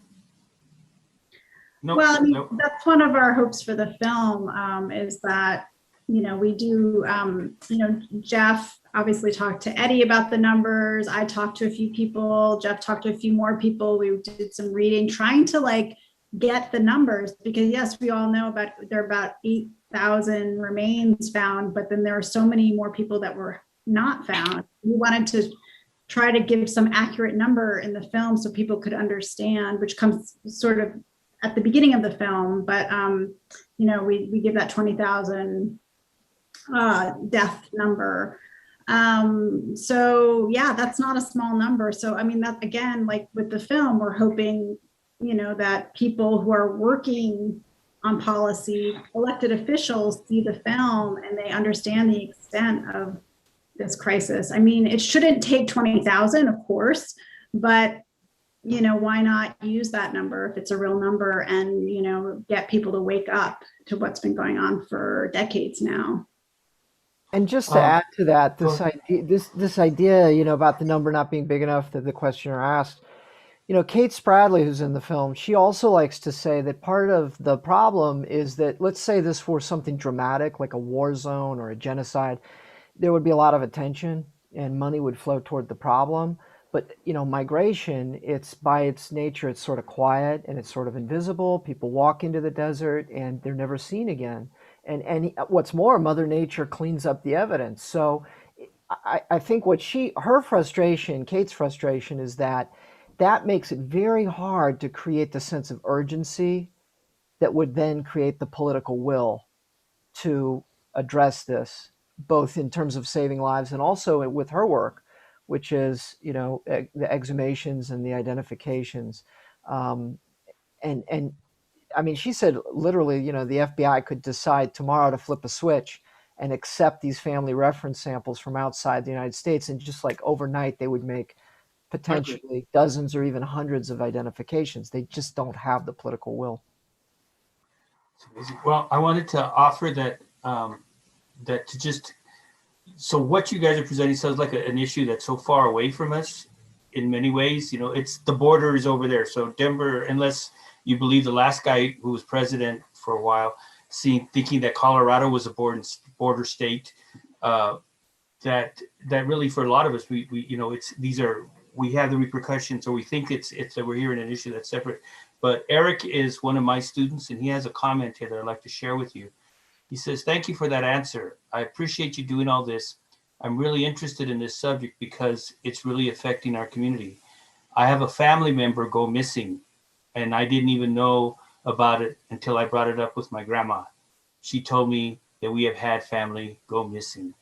No. Well, I mean, that's one of our hopes for the film, is that, we do, Jeff obviously talked to Eddie about the numbers. I talked to a few people. Jeff talked to a few more people. We did some reading, trying to get the numbers, because yes, we all know there are about 8,000 remains found, but then there are so many more people that were not found. We wanted to try to give some accurate number in the film so people could understand, which comes sort of at the beginning of the film, but we give that 20,000 death number. So yeah, that's not a small number. So I mean, that again, like with the film, we're hoping, that people who are working on policy, elected officials, see the film and they understand the extent of this crisis. I mean, it shouldn't take 20,000, of course, but why not use that number if it's a real number, and get people to wake up to what's been going on for decades now. And just to add to that, this idea, about the number not being big enough that the questioner asked, Kate Spradley, who's in the film, she also likes to say that part of the problem is that, let's say this were something dramatic, like a war zone or a genocide, there would be a lot of attention and money would flow toward the problem. But, migration, it's by its nature, it's sort of quiet and it's sort of invisible. People walk into the desert and they're never seen again. And what's more, Mother Nature cleans up the evidence. So I think her frustration, Kate's frustration, is that makes it very hard to create the sense of urgency that would then create the political will to address this, both in terms of saving lives and also with her work, which is, the exhumations and the identifications. And I mean, she said literally, the FBI could decide tomorrow to flip a switch and accept these family reference samples from outside the United States. And just like overnight, they would make potentially dozens or even hundreds of identifications. They just don't have the political will. Well, I wanted to offer that, that to just so what you guys are presenting sounds like an issue that's so far away from us in many ways. You know, it's the border is over there. So Denver, unless you believe the last guy who was president for a while, thinking that Colorado was a border state, that really for a lot of us, we you know, we have the repercussions, or we think it's that we're hearing an issue that's separate. But Eric is one of my students, and he has a comment here that I'd like to share with you. He says, "Thank you for that answer. I appreciate you doing all this. I'm really interested in this subject because it's really affecting our community. I have a family member go missing, and I didn't even know about it until I brought it up with my grandma. She told me that we have had family go missing.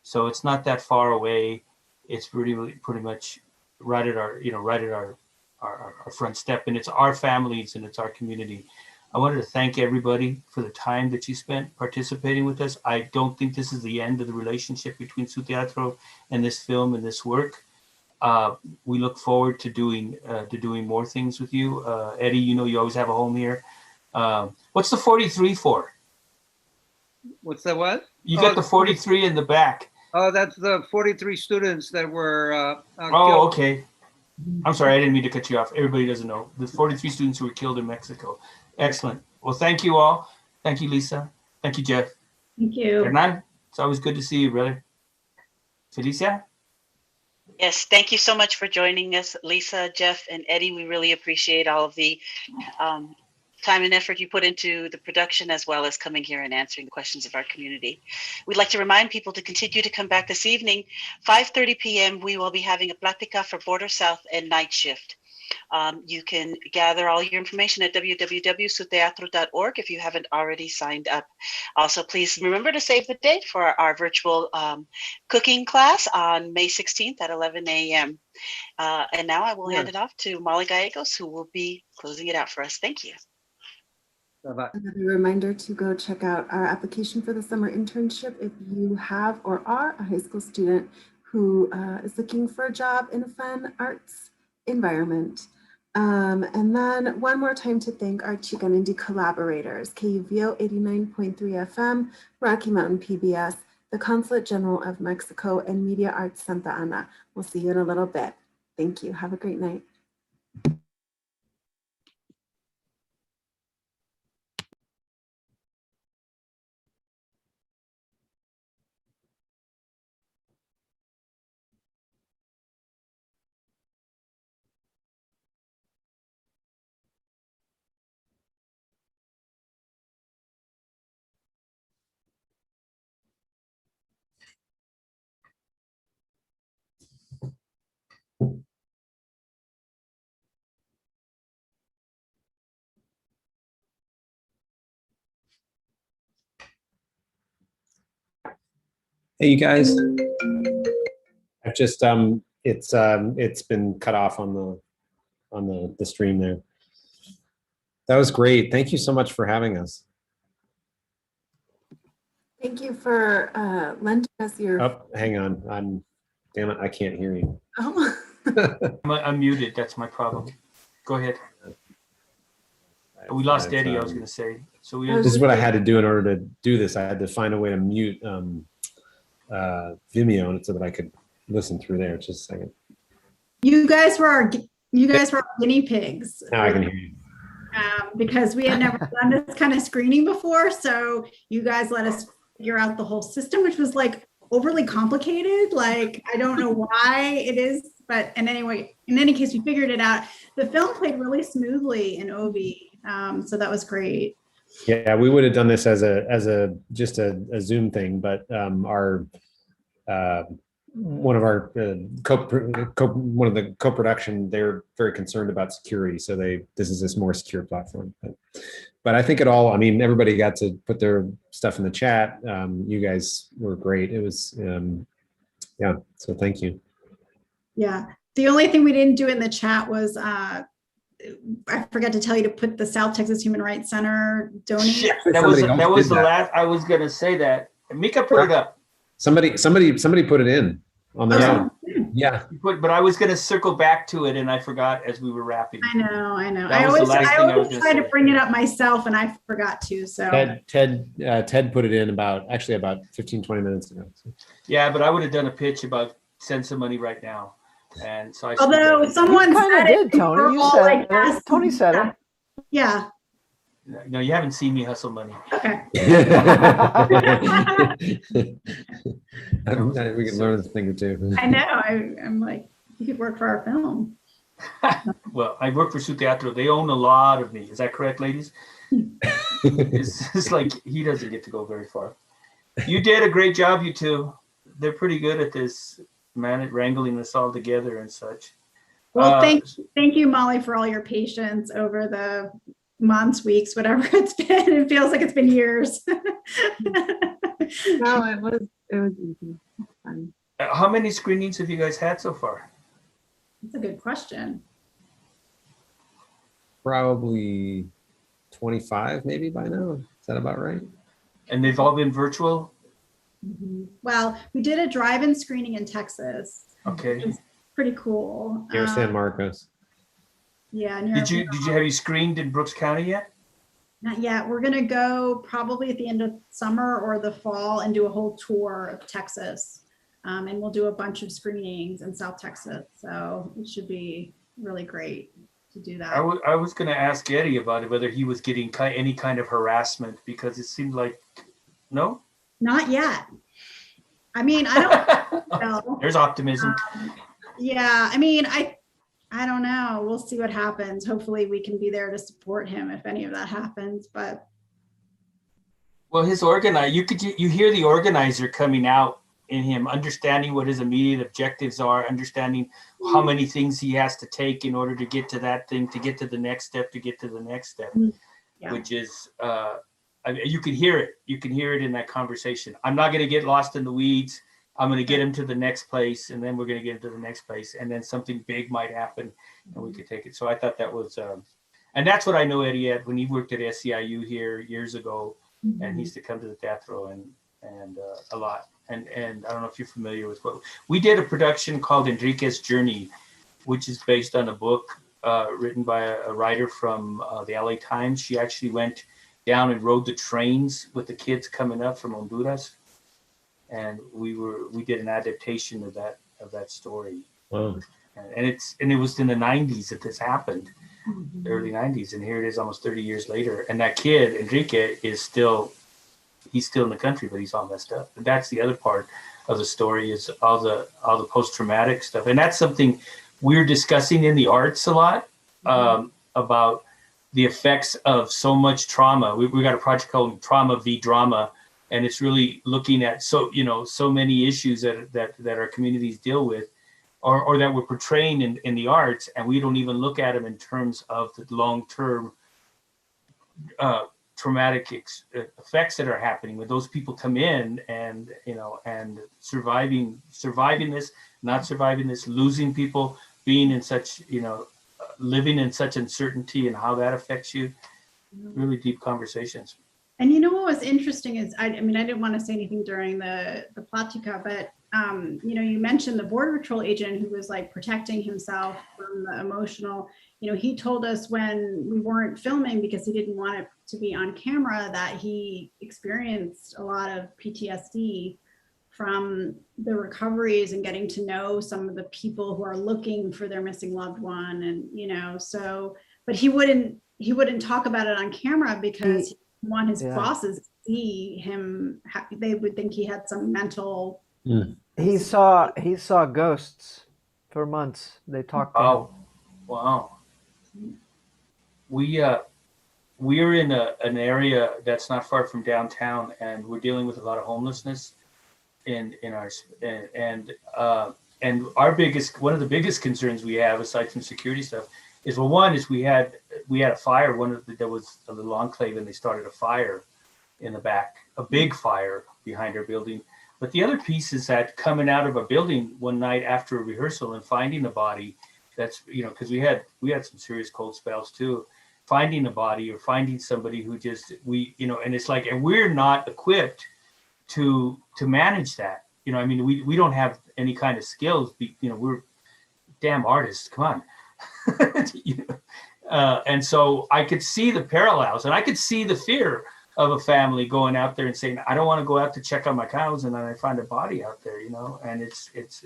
So it's not that far away. It's really pretty much right at our front step, and it's our families and it's our community. I wanted to thank everybody for the time that you spent participating with us. I don't think this is the end of the relationship between Su Teatro and this film and this work. We look forward to doing more things with you. Eddie, you know you always have a home here. What's the 43 for? What's the what? You got the 43 in the back. Oh, that's the 43 students that were Oh, killed. okay. I'm sorry, I didn't mean to cut you off. Everybody doesn't know. The 43 students who were killed in Mexico. Excellent. Well, thank you all. Thank you, Lisa. Thank you, Jeff. Thank you. Hernan, it's always good to see you, brother. Felicia? Yes, thank you so much for joining us, Lisa, Jeff, and Eddie. We really appreciate all of the time and effort you put into the production, as well as coming here and answering questions of our community. We'd like to remind people to continue to come back this evening. 5:30 p.m. we will be having a Plática for Border South and Night Shift. You can gather all your information at www.suteatro.org if you haven't already signed up. Also, please remember to save the date for our virtual cooking class on May 16th at 11 a.m. And now I will hand it off to Molly Gallegos, who will be closing it out for us. Thank you. Bye-bye. Another reminder to go check out our application for the summer internship if you have or are a high school student who is looking for a job in a fun arts environment. And then one more time to thank our Chicanindi collaborators, KUVO 89.3 FM, Rocky Mountain PBS, the Consulate General of Mexico, and Media Arts Santa Ana. We'll see you in a little bit. Thank you. Have a great night. Hey, you guys. I've just it's been cut off on the stream there. That was great. Thank you so much for having us. Thank you for lending us your. Oh, hang on. Damn it, I can't hear you. Oh. I'm muted. That's my problem. Go ahead. We lost Eddie, I was going to say. So this is what I had to do in order to do this. I had to find a way to mute Vimeo so that I could listen through there. Just a second. You guys were our guinea pigs. Now I can hear you. Because we had never done this kind of screening before. So you guys let us figure out the whole system, which was like overly complicated. Like, I don't know why it is, but in any case, we figured it out. The film played really smoothly in OV. So that was great. Yeah, we would have done this as just a Zoom thing, but one of the co-production, they're very concerned about security, so this is this more secure platform. But I think everybody got to put their stuff in the chat. You guys were great. It was yeah, so thank you. Yeah, the only thing we didn't do in the chat was I forgot to tell you to put the South Texas Human Rights Center donate. Shit, that was the last. I was gonna say that. Mika put it up. Somebody put it in on their own. Yeah. But I was going to circle back to it, and I forgot as we were wrapping. I know, I know. That I was the always, last I thing I was always gonna try to say. bring it up myself and I forgot to, so. Ted put it in about 15, 20 minutes ago. So. Yeah, but I would have done a pitch about send some money right now. And so I. Although someone kind of said did, it, Tony. we're You all said like, it. yes, Tony said it. yeah, No, you haven't seen me hustle money. okay. We can learn a thing or two. I know, I'm like, you could work for our film. Well, I work for Teatro. They own a lot of me. Is that correct, ladies? It's like he doesn't get to go very far. You did a great job, you two. They're pretty good at this, man, at wrangling this all together and such. Well, thank you, Molly, for all your patience over the months, weeks, whatever it's been. It feels like it's been years. No, it was easy. It's fun. How many screenings have you guys had so far? That's a good question. Probably 25 maybe by now. Is that about right? And they've all been virtual? Well, we did a drive-in screening in Texas. Okay. Which was pretty cool. Near San Marcos. Yeah. Have you screened in Brooks County yet? Not yet. We're gonna go probably at the end of summer or the fall and do a whole tour of Texas. And we'll do a bunch of screenings in South Texas. So it should be really great to do that. I was going to ask Eddie about it, whether he was getting any kind of harassment, because it seemed like, no? Not yet. I mean, I don't know. There's optimism. Yeah, I mean, I don't know. We'll see what happens. Hopefully we can be there to support him if any of that happens, but. Well, you hear the organizer coming out in him, understanding what his immediate objectives are, understanding how many things he has to take in order to get to that thing, to get to the next step, Yeah. Which is, you can hear it. You can hear it in that conversation. I'm not going to get lost in the weeds. I'm going to get him to the next place, and then we're going to get him to the next place, and then something big might happen, and we could take it. So I thought that was, and that's what I know Eddie at when he worked at SCIU here years ago, and he used to come to the Teatro and a lot. And I don't know if you're familiar with what we did, a production called Enrique's Journey, which is based on a book written by a writer from the LA Times. She actually went down and rode the trains with the kids coming up from Honduras, and we did an adaptation of that story. Wow. And it was in the 90s that this happened, the early 90s, and here it is almost 30 years later. And that kid Enrique he's still in the country, but he's all messed up. And that's the other part of the story, is all the post-traumatic stuff. And that's something we're discussing in the arts a lot, about the effects of so much trauma. We got a project called Trauma v Drama, and it's really looking at so many issues that our communities deal with, or that we're portraying in the arts, and we don't even look at them in terms of the long-term traumatic effects that are happening when those people come in and surviving this, not surviving this, losing people, being in such, living in such uncertainty, and how that affects you. Really deep conversations. And you know what was interesting is, I didn't want to say anything during the Plática, but you mentioned the Border Patrol agent who was like protecting himself from the emotional. He told us when we weren't filming, because he didn't want it to be on camera, that he experienced a lot of PTSD from the recoveries and getting to know some of the people who are looking for their missing loved one. And, but he wouldn't talk about it on camera because he didn't want his bosses to see him. They would think he had some mental. He saw ghosts for months. They talked to him. Oh, wow. We're in an area that's not far from downtown, and we're dealing with a lot of homelessness in our and our one of the biggest concerns we have, aside from security stuff, is we had a fire. There was a little enclave, and they started a fire in the back, a big fire behind our building. But the other piece is that coming out of a building one night after a rehearsal and finding a body, that's, because we had some serious cold spells too, finding a body or finding somebody who just, and it's like, and we're not equipped to manage that. You know, I mean, we don't have any kind of skills. You know, we're damn artists. Come on. You know? And so I could see the parallels, and I could see the fear of a family going out there and saying, I don't want to go out to check on my cows, and then I find a body out there, you know. And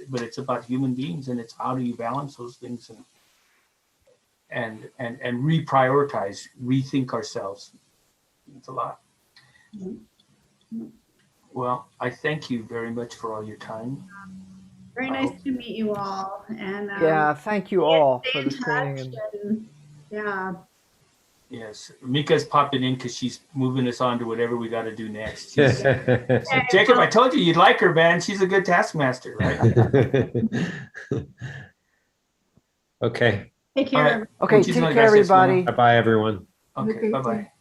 but it's about human beings, and it's how do you balance those things and reprioritize, rethink ourselves. It's a lot. Well, I thank you very much for all your time. Very nice to meet you all. And Yeah, thank you all stay for in the screening. touch And and, yeah. Yes, Mika's popping in because she's moving us on to whatever we got to do next. So, Jacob, I told you you'd like her, man. She's a good taskmaster, right? Okay. Take care. All right. okay, Muchísimas take care, gracias, Luna. everybody. Bye-bye, everyone. Okay, bye-bye.